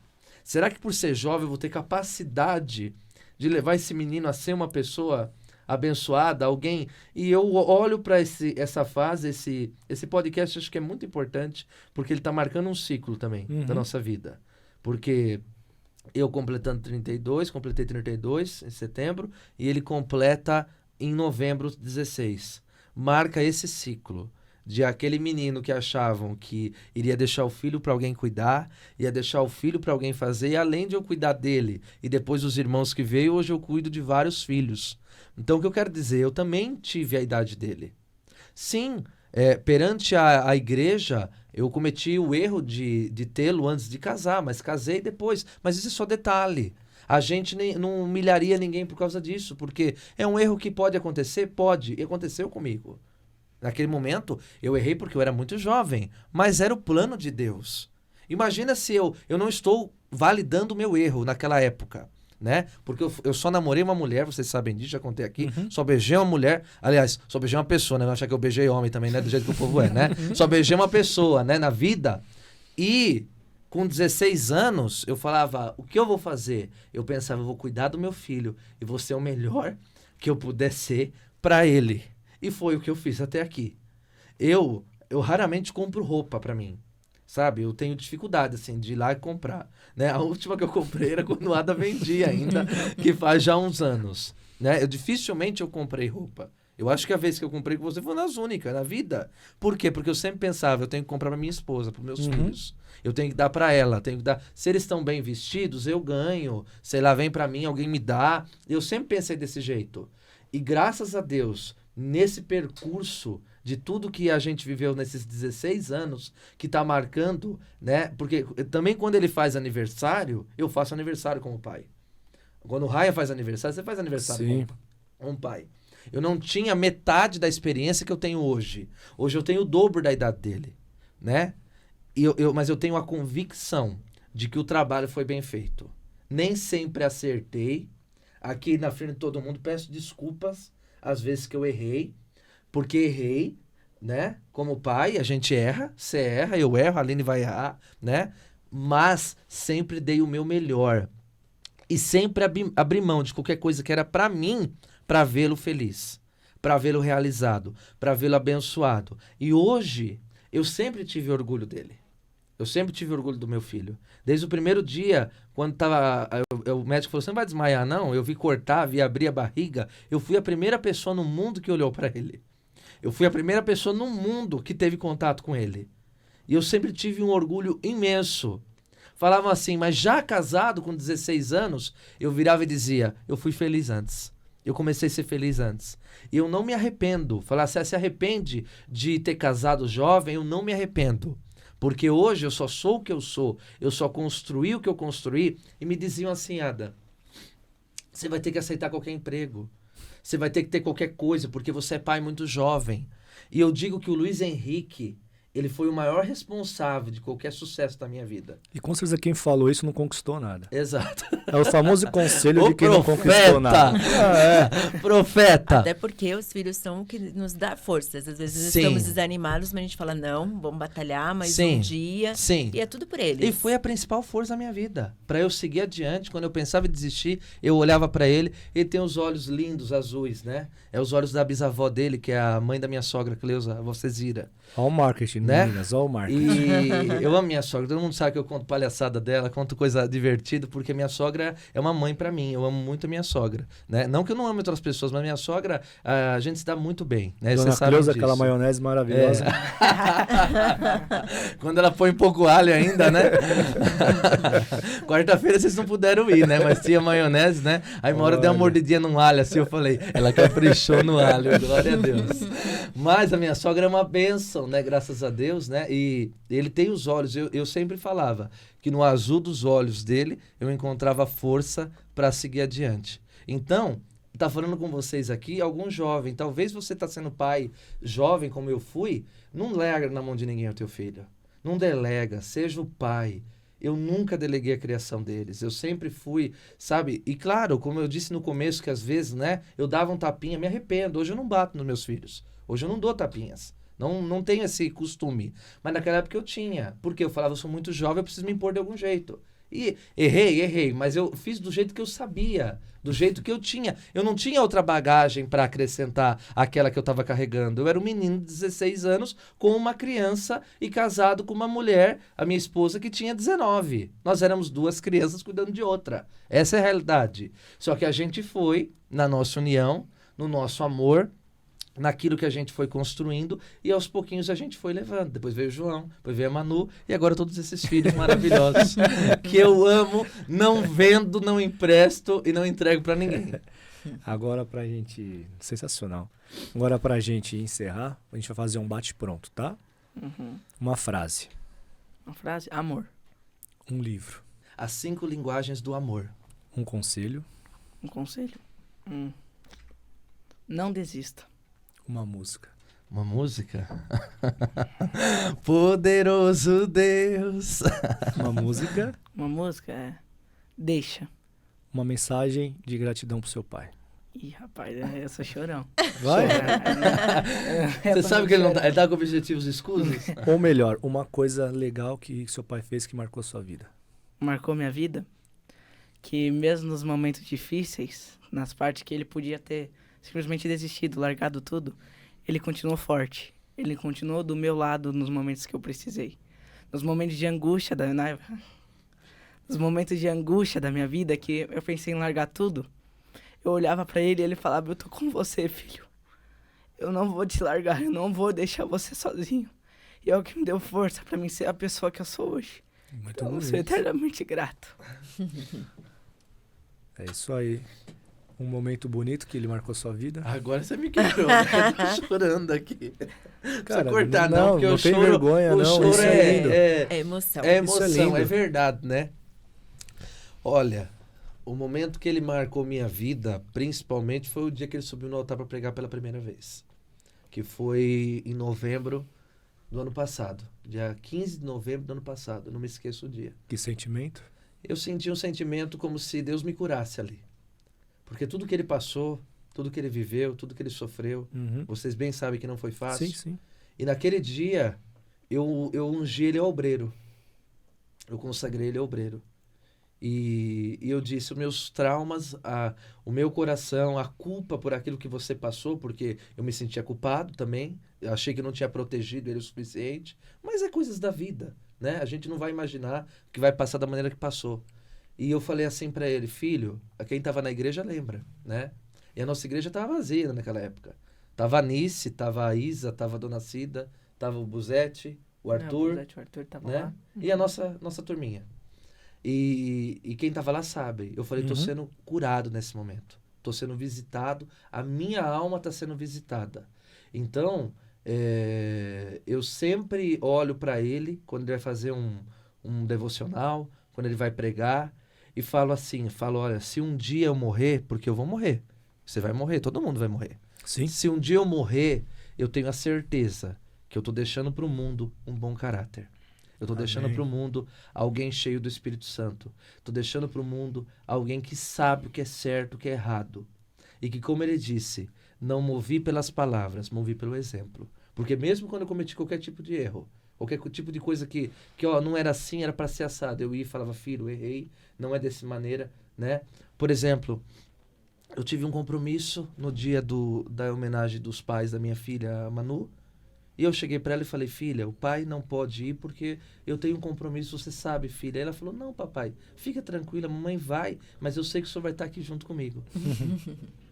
Será que por ser jovem eu vou ter capacidade de levar esse menino a ser uma pessoa abençoada, alguém? E eu olho para essa fase, esse podcast, acho que é muito importante, porque ele está marcando um ciclo também da nossa vida. Porque eu completei 32 em setembro, e ele completa em novembro 16. Marca esse ciclo de aquele menino que achavam que iria deixar o filho para alguém cuidar, ia deixar o filho para alguém fazer, e além de eu cuidar dele, e depois os irmãos que veio, hoje eu cuido de vários filhos. Então, o que eu quero dizer? Eu também tive a idade dele. Sim, perante a igreja, eu cometi o erro de tê-lo antes de casar, mas casei depois. Mas isso é só detalhe. A gente não humilharia ninguém por causa disso, porque é um erro que pode acontecer? Pode, e aconteceu comigo. Naquele momento, eu errei porque eu era muito jovem, mas era o plano de Deus. Imagina se eu não estou validando o meu erro naquela época, né? Porque eu só namorei uma mulher, vocês sabem disso, já contei aqui, só beijei uma mulher, aliás, só beijei uma pessoa, né? Não achar que eu beijei homem também, né? Do jeito que o povo é, né? Só beijei uma pessoa, né? Na vida. E com 16 anos, eu falava, o que eu vou fazer? Eu pensava, eu vou cuidar do meu filho e vou ser o melhor que eu puder ser para ele. E foi o que eu fiz até aqui. Eu raramente compro roupa pra mim. Sabe? Eu tenho dificuldade, assim, de ir lá e comprar. Né? A última que eu comprei era quando o Ada vendia ainda, que faz já uns anos. Né? Dificilmente eu comprei roupa. Eu acho que a vez que eu comprei com você foi nas únicas, na vida. Por quê? Porque eu sempre pensava, eu tenho que comprar pra minha esposa, pros meus filhos. Eu tenho que dar pra ela, tenho que dar... Se eles estão bem vestidos, eu ganho. Sei lá, vem pra mim, alguém me dá. Eu sempre pensei desse jeito. E graças a Deus, nesse percurso de tudo que a gente viveu nesses 16 anos, que tá marcando, né? Porque também quando ele faz aniversário, eu faço aniversário como pai. Quando o Raya faz aniversário, você faz aniversário como pai. Eu não tinha metade da experiência que eu tenho hoje. Hoje eu tenho o dobro da idade dele, né? Mas eu tenho a convicção de que o trabalho foi bem feito. Nem sempre acertei. Aqui na frente de todo mundo peço desculpas às vezes que eu errei, porque errei, né? Como pai, a gente erra, você erra, eu erro, a Aline vai errar, né? Mas sempre dei o meu melhor. E sempre abri mão de qualquer coisa que era pra mim, para vê-lo feliz, para vê-lo realizado, para vê-lo abençoado. E hoje, eu sempre tive orgulho dele. Eu sempre tive orgulho do meu filho. Desde o primeiro dia, quando o médico falou, você não vai desmaiar, não? Eu vi cortar, vi abrir a barriga. Eu fui a primeira pessoa no mundo que olhou para ele. Eu fui a primeira pessoa no mundo que teve contato com ele. E eu sempre tive um orgulho imenso. Falavam assim, mas já casado com 16 anos, eu virava e dizia, eu fui feliz antes. Eu comecei a ser feliz antes. E eu não me arrependo. Falar, você se arrepende de ter casado jovem? Eu não me arrependo. Porque hoje eu só sou o que eu sou. Eu só construí o que eu construí. E me diziam assim, Ada, você vai ter que aceitar qualquer emprego. Você vai ter que ter qualquer coisa, porque você é pai muito jovem. E eu digo que o Luiz Henrique, ele foi o maior responsável de qualquer sucesso da minha vida. E com certeza quem falou isso não conquistou nada. Exato. É o famoso conselho de quem não conquistou nada. Profeta! Até porque os filhos são o que nos dá forças. Às vezes Sim. estamos desanimados, mas a gente fala, não, vamos batalhar mais Sim. um dia. Sim. E é tudo por eles. E foi a principal força da minha vida. Para eu seguir adiante, quando eu pensava em desistir, eu olhava para ele. Ele tem os olhos lindos, azuis, né? É os olhos da bisavó dele, que é a mãe da minha sogra, Cleusa, a avó Cezira. Olha o marketing, Né? meninas, olha o marketing. E eu amo minha sogra. Todo mundo sabe que eu conto palhaçada dela, conto coisa divertida, porque minha sogra é uma mãe para mim. Eu amo muito a minha sogra, né? Não que eu não ame outras pessoas, mas minha sogra, a gente se dá muito bem, né? Dona Você sabe Cleusa, disso. aquela maionese maravilhosa. Quando ela põe pouco alho ainda, né? Quarta-feira vocês não puderam ir, né? Mas tinha maionese, né? Aí uma hora eu dei uma mordidinha num alho assim, eu falei, ela caprichou no alho, glória a Deus. Mas a minha sogra é uma bênção, né? Graças a Deus, né? E ele tem os olhos, eu sempre falava que no azul dos olhos dele eu encontrava força para seguir adiante. Então, tá falando com vocês aqui, algum jovem, talvez você tá sendo pai jovem como eu fui, não larga na mão de ninguém o teu filho. Não delega, seja o pai. Eu nunca deleguei a criação deles. Eu sempre fui, sabe? E claro, como eu disse no começo, que às vezes, né, eu dava um tapinha, me arrependo. Hoje eu não bato nos meus filhos. Hoje eu não dou tapinhas. Não tenho esse costume. Mas naquela época eu tinha. Porque eu falava, eu sou muito jovem, eu preciso me impor de algum jeito. E errei, mas eu fiz do jeito que eu sabia, do jeito que eu tinha. Eu não tinha outra bagagem para acrescentar àquela que eu estava carregando. Eu era um menino de 16 anos com uma criança e casado com uma mulher, a minha esposa, que tinha 19. Nós éramos duas crianças cuidando de outra. Essa é a realidade. Só que a gente foi, na nossa união, no nosso amor, naquilo que a gente foi construindo e aos pouquinhos a gente foi levando. Depois veio o João, depois veio a Manu e agora todos esses filhos maravilhosos que eu amo, não vendo, não empresto e não entrego para ninguém. Agora pra gente... Sensacional. Agora pra gente encerrar, a gente vai fazer um bate-pronto, tá? Uhum. Uma frase, Uma frase, amor. um livro, As 5 linguagens do amor. um conselho, Um conselho. Não desista. uma música. Uma música? Poderoso Deus. Uma música, Uma música é Deixa. uma mensagem de gratidão pro seu pai. Ih, rapaz, eu sou chorão. Vai? Você sabe que ele não tá, ele tá com objetivos escusos? Ou melhor, uma coisa legal que seu pai fez que marcou sua vida. Marcou minha vida, que mesmo nos momentos difíceis, nas partes que ele podia ter simplesmente desistido, largado tudo, ele continuou forte. Ele continuou do meu lado nos momentos que eu precisei. Nos momentos de angústia nos momentos de angústia da minha vida, que eu pensei em largar tudo, eu olhava pra ele e ele falava, eu tô com você, filho. Eu não vou te largar, eu não vou deixar você sozinho. E é o que me deu força pra mim ser a pessoa que eu sou hoje. Muito Então, eu bonito. sou eternamente grato. É isso aí. Um momento bonito que ele marcou sua vida. Agora você me quebrou, né? Eu tô chorando aqui. Não precisa cortar, não, porque não o tem choro, vergonha, o não. choro Isso é lindo. É emoção. É Isso é emoção, lindo. é verdade, né? Olha, o momento que ele marcou minha vida, principalmente, foi o dia que ele subiu no altar para pregar pela primeira vez. Que foi em novembro do ano passado. Dia 15 de novembro do ano passado. Eu não me esqueço o dia. Que sentimento? Eu senti um sentimento como se Deus me curasse ali. Porque tudo que ele passou, tudo que ele viveu, tudo que ele sofreu, Uhum. vocês bem sabem que não foi fácil. Sim, sim. E naquele dia, eu ungi ele ao obreiro. Eu consagrei ele ao obreiro. E eu disse, os meus traumas, o meu coração, a culpa por aquilo que você passou, porque eu me sentia culpado também, eu achei que não tinha protegido ele o suficiente, mas é coisas da vida, né? A gente não vai imaginar que vai passar da maneira que passou. E eu falei assim para ele, filho, quem estava na igreja lembra, né? E a nossa igreja estava vazia naquela época. Tava a Nice, tava a Isa, tava a Dona Cida, tava o Buzete, o Arthur, O Arthur tava né? lá. E a nossa turminha. E quem tava lá sabe. Eu falei, tô Uhum. sendo curado nesse momento. Tô sendo visitado. A minha alma tá sendo visitada. Então, eu sempre olho para ele quando ele vai fazer um devocional, quando ele vai pregar, e falo assim, olha, se um dia eu morrer, porque eu vou morrer. Você vai morrer, todo mundo vai morrer. Sim. Se um dia eu morrer, eu tenho a certeza que eu tô deixando pro mundo um bom caráter. Eu tô deixando Amém. pro mundo alguém cheio do Espírito Santo. Tô deixando pro mundo alguém que sabe o que é certo, o que é errado. E que, como ele disse, não movi pelas palavras, movi pelo exemplo. Porque mesmo quando eu cometi qualquer tipo de erro, qualquer tipo de coisa que não era assim, era para ser assado, eu ia e falava, filho, errei, não é dessa maneira, né? Por exemplo, eu tive um compromisso no dia da homenagem dos pais da minha filha, a Manu. E eu cheguei para ela e falei, filha, o pai não pode ir porque eu tenho um compromisso, você sabe, filha. Aí ela falou, não, papai, fica tranquila, mamãe vai, mas eu sei que o senhor vai estar aqui junto comigo.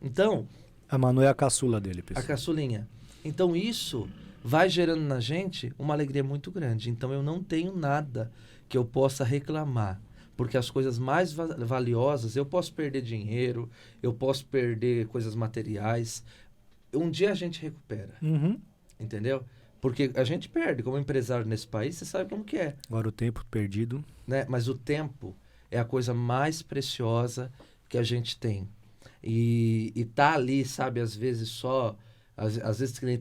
Então, A Manu é a caçula dele, a pessoal. caçulinha. Então isso vai gerando na gente uma alegria muito grande. Então eu não tenho nada que eu possa reclamar. Porque as coisas mais valiosas, eu posso perder dinheiro, eu posso perder coisas materiais. Um dia a gente recupera. Uhum. Entendeu? Porque a gente perde como empresário nesse país, você sabe como que é, Agora o tempo perdido. né? Mas o tempo é a coisa mais preciosa que a gente tem. E tá ali, sabe, às vezes só... Às vezes que nem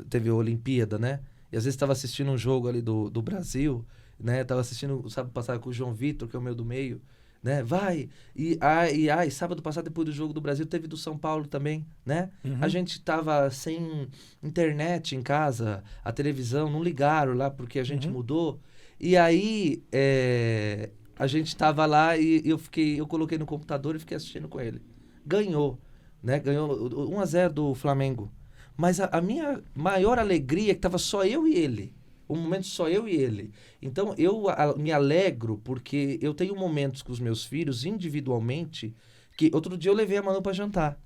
teve a Olimpíada, né? E às vezes estava assistindo um jogo ali do Brasil, né? Tava assistindo, sabe, passar com o João Vitor, que é o meu do meio, né? Vai! E sábado passado, depois do jogo do Brasil, teve do São Paulo também, né? Uhum. A gente tava sem internet em casa, a televisão, não ligaram lá porque a gente Uhum. mudou. E aí, a gente tava lá e eu coloquei no computador e fiquei assistindo com ele. Ganhou, né? Ganhou 1-0 do Flamengo. Mas a minha maior alegria é que tava só eu e ele. Um momento só eu e ele. Então, eu me alegro porque eu tenho momentos com os meus filhos individualmente que outro dia eu levei a Manu para jantar.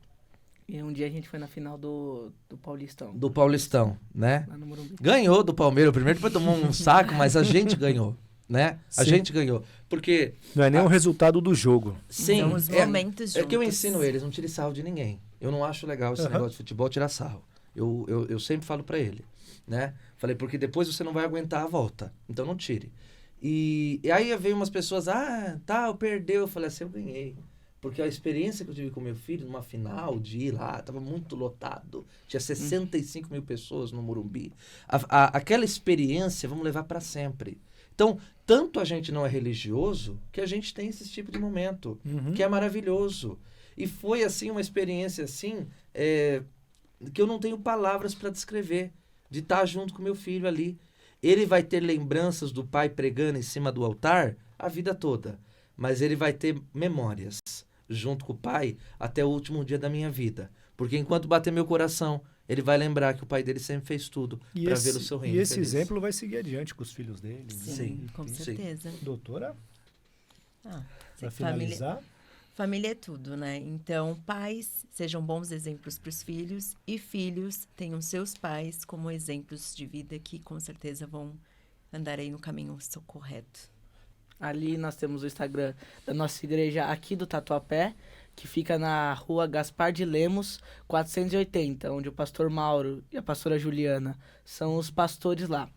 E um dia a gente foi na final do Paulistão. Do Paulistão, né? Lá no Morumbi. Ganhou do Palmeiras. O primeiro depois tomou um saco, mas a gente ganhou, né? A Sim. gente ganhou. Porque, Não é nem o resultado do jogo. sim, São os momentos é que eu juntos. ensino eles, não tire sarro de ninguém. Eu não acho legal esse Aham. negócio de futebol tirar sarro. Eu sempre falo pra ele, né? Falei, porque depois você não vai aguentar a volta. Então não tire. E aí veio umas pessoas, eu perdeu. Eu falei assim, eu ganhei. Porque a experiência que eu tive com meu filho numa final, de ir lá, tava muito lotado. Tinha 65 mil pessoas no Morumbi. Aquela experiência vamos levar para sempre. Então, tanto a gente não é religioso, que a gente tem esse tipo de momento, Uhum. que é maravilhoso. E foi, assim, uma experiência, assim, que eu não tenho palavras para descrever, de estar junto com meu filho ali. Ele vai ter lembranças do pai pregando em cima do altar a vida toda, mas ele vai ter memórias junto com o pai até o último dia da minha vida. Porque enquanto bater meu coração, ele vai lembrar que o pai dele sempre fez tudo para ver o seu reino E esse feliz. exemplo vai seguir adiante com os filhos dele. né? Sim, com sim. certeza. Doutora, Ah, para família, finalizar, família é tudo, né? Então, pais sejam bons exemplos para os filhos e filhos tenham seus pais como exemplos de vida que com certeza vão andar aí no caminho correto. Ali nós temos o Instagram da nossa igreja aqui do Tatuapé, que fica na rua Gaspar de Lemos, 480, onde o pastor Mauro e a pastora Juliana são os pastores lá.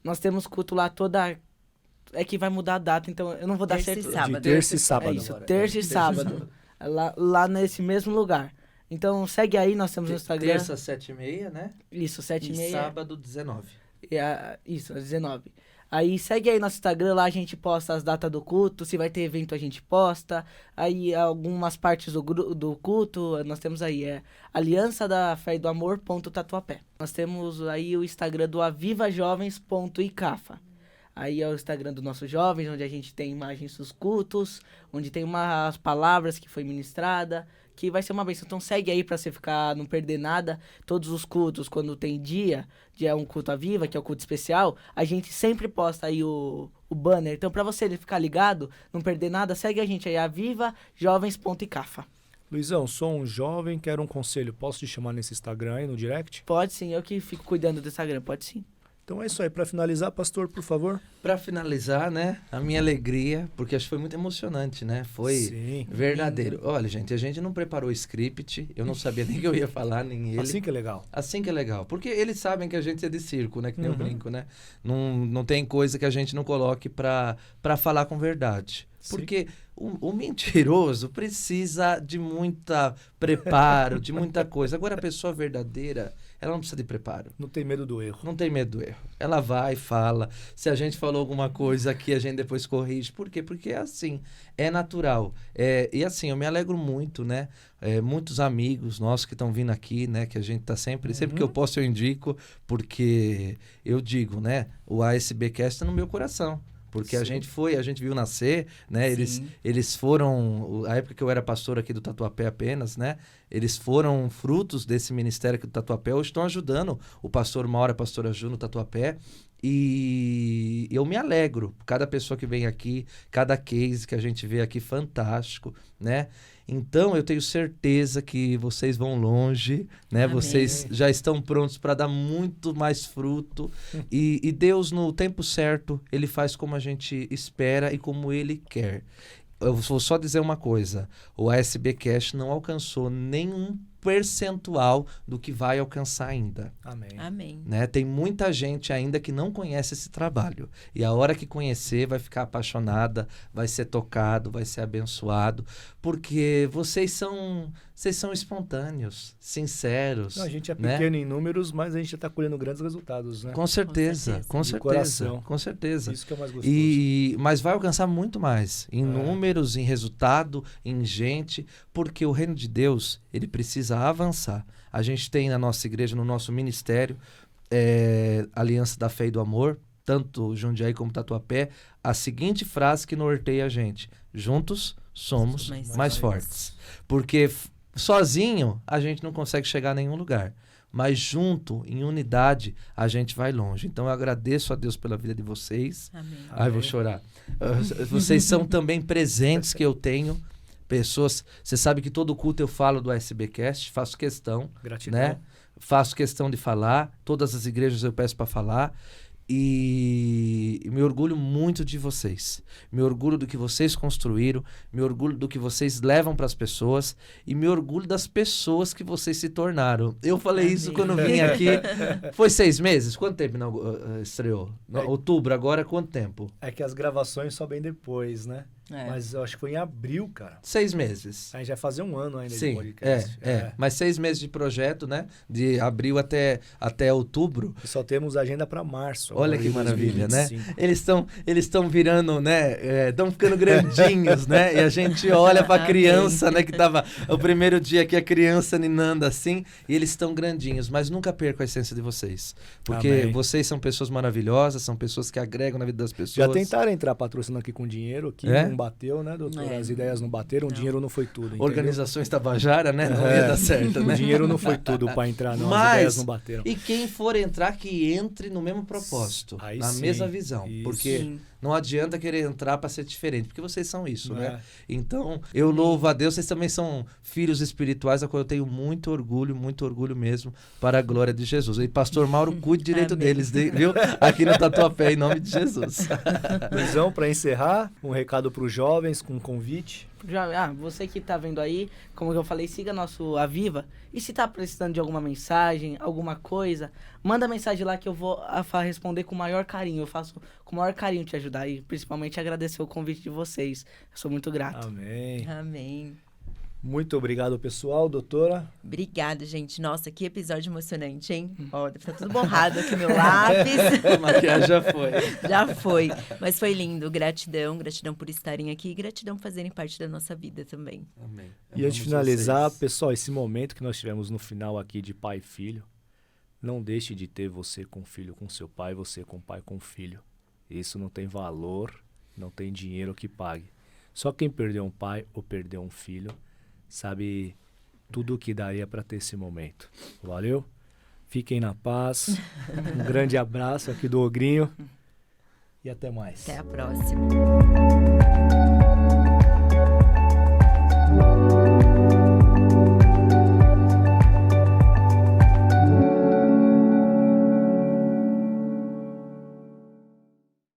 Nós temos culto lá toda... É que vai mudar a data, então eu não vou dar Terça e certo. sábado. de terça e sábado. É isso, agora. terça e sábado. Lá nesse mesmo lugar. Então segue aí, nós temos no Instagram. Terça, 7h30, né? Isso, E 7h30. sábado, 19. Isso, às 19. Aí segue aí nosso Instagram, lá a gente posta as datas do culto, se vai ter evento a gente posta. Aí algumas partes do culto, nós temos aí, Aliança da Fé e do Amor.tatuapé. Nós temos aí o Instagram do avivajovens.icafa. Aí é o Instagram do Nossos Jovens, onde a gente tem imagens dos cultos, onde tem umas palavras que foi ministrada, que vai ser uma bênção. Então segue aí pra você não perder nada. Todos os cultos, quando tem dia um culto à Viva, que é o culto especial, a gente sempre posta aí o banner. Então pra você ficar ligado, não perder nada, segue a gente aí, avivajovens.icafa. Luizão, sou um jovem, quero um conselho. Posso te chamar nesse Instagram aí, no direct? Pode sim, eu que fico cuidando do Instagram, pode sim. Então é isso aí. Para finalizar, pastor, por favor. Para finalizar, né, a minha alegria, porque acho que foi muito emocionante, né? Foi Sim. verdadeiro. Olha, gente, a gente não preparou o script, eu não sabia nem que eu ia falar, nem ele. Assim que é legal. Assim que é legal. Porque eles sabem que a gente é de circo, né? Que nem eu brinco, né? Não tem coisa que a gente não coloque pra falar com verdade. Sim. Porque o mentiroso precisa de muita preparo, de muita coisa. Agora, a pessoa verdadeira, ela não precisa de preparo. Não tem medo do erro. Não tem medo do erro. Ela vai, fala. Se a gente falou alguma coisa aqui, a gente depois corrige. Por quê? Porque é assim, é natural. E assim, eu me alegro muito, né? Muitos amigos nossos que estão vindo aqui, né? Que a gente tá sempre que eu posso eu indico, porque eu digo, né? O ASBcast tá no meu coração. Porque a gente viu nascer, né? Eles foram, a época que eu era pastor aqui do Tatuapé apenas, né? Eles foram frutos desse ministério aqui do Tatuapé. Hoje estão ajudando o pastor Mauro, a pastora Ju no Tatuapé. E eu me alegro. Cada pessoa que vem aqui, cada case que a gente vê aqui, fantástico, né? Então, eu tenho certeza que vocês vão longe, né? Amém. Vocês já estão prontos para dar muito mais fruto. E Deus, no tempo certo, Ele faz como a gente espera e como Ele quer. Eu vou só dizer uma coisa. O ASBcast não alcançou nenhum percentual do que vai alcançar ainda. Amém. Amém. Né? Tem muita gente ainda que não conhece esse trabalho. E a hora que conhecer, vai ficar apaixonada, vai ser tocado, vai ser abençoado. Porque vocês são espontâneos, sinceros. Não, a gente é né? pequeno em números, mas a gente já está colhendo grandes resultados, né? Com certeza, com De certeza. coração. Com certeza. Isso que é o mais gostoso. Mas vai alcançar muito mais. Em números, em resultado, em gente. Porque o reino de Deus, ele precisa avançar. A gente tem na nossa igreja, no nosso ministério, Aliança da Fé e do Amor, tanto Jundiaí como Tatuapé, a seguinte frase que norteia a gente: juntos somos mais fortes. Porque sozinho a gente não consegue chegar a nenhum lugar. Mas junto, em unidade, a gente vai longe. Então eu agradeço a Deus pela vida de vocês. Amém. Ai, vou chorar. Vocês são também presentes que eu tenho. Pessoas, você sabe que todo culto eu falo do ASBcast, faço questão, Gratidão. né? Faço questão de falar, todas as igrejas eu peço para falar e me orgulho muito de vocês. Me orgulho do que vocês construíram, me orgulho do que vocês levam para as pessoas e me orgulho das pessoas que vocês se tornaram. Eu falei Amém. isso quando vim aqui. Foi 6 meses? Quanto tempo estreou? Outubro, agora quanto tempo? É que as gravações só bem depois, né? É. Mas eu acho que foi em abril, cara. 6 meses. A gente vai fazer um ano ainda de Sim, podcast. mas 6 meses de projeto, né? De abril até outubro. E só temos agenda para março. Olha agora que de maravilha, 2025. né? Eles estão virando, né? Estão ficando grandinhos, né? E a gente olha pra criança, né? Que tava o primeiro dia que a criança ninando assim, e eles estão grandinhos. Mas nunca percam a essência de vocês. Porque Amém. vocês são pessoas maravilhosas, são pessoas que agregam na vida das pessoas. Já tentaram entrar patrocinando aqui com dinheiro, aqui É? não bateu, né, doutora? É. As ideias não bateram, o Não. dinheiro não foi tudo. Entendeu? Organizações Tabajara, né? Não ia dar certo, O né? dinheiro não foi tudo para entrar, não. As Mas, ideias não bateram. e quem for entrar, que entre no mesmo propósito, Aí na sim, mesma visão. isso. Porque Sim. não adianta querer entrar para ser diferente, porque vocês são isso, né? É. Então, eu louvo a Deus, vocês também são filhos espirituais, a qual eu tenho muito orgulho mesmo, para a glória de Jesus. E pastor Mauro, cuide direito Amém. deles, viu? Aqui no Tatuapé, em nome de Jesus. Luizão, para encerrar, um recado para os jovens com um convite. Você que tá vendo aí, como eu falei, siga nosso Aviva. E se tá precisando de alguma mensagem, alguma coisa, manda mensagem lá que eu vou responder com o maior carinho. Eu faço com o maior carinho te ajudar e principalmente agradecer o convite de vocês. Eu sou muito grato. Amém. Amém. Muito obrigado, pessoal. Doutora, Obrigada, gente. Nossa, que episódio emocionante, hein? Ó, deve estar tudo borrado aqui meu lápis. A maquiagem já foi. Já foi. Mas foi lindo. Gratidão por estarem aqui e gratidão por fazerem parte da nossa vida também. Amém. e antes de finalizar, pessoal, esse momento que nós tivemos no final aqui de pai e filho, não deixe de ter você com filho com seu pai, você com pai com filho. Isso não tem valor, não tem dinheiro que pague. Só quem perdeu um pai ou perdeu um filho sabe tudo o que daria para ter esse momento. Valeu? Fiquem na paz. Um grande abraço aqui do Ogrinho. E até mais. Até a próxima.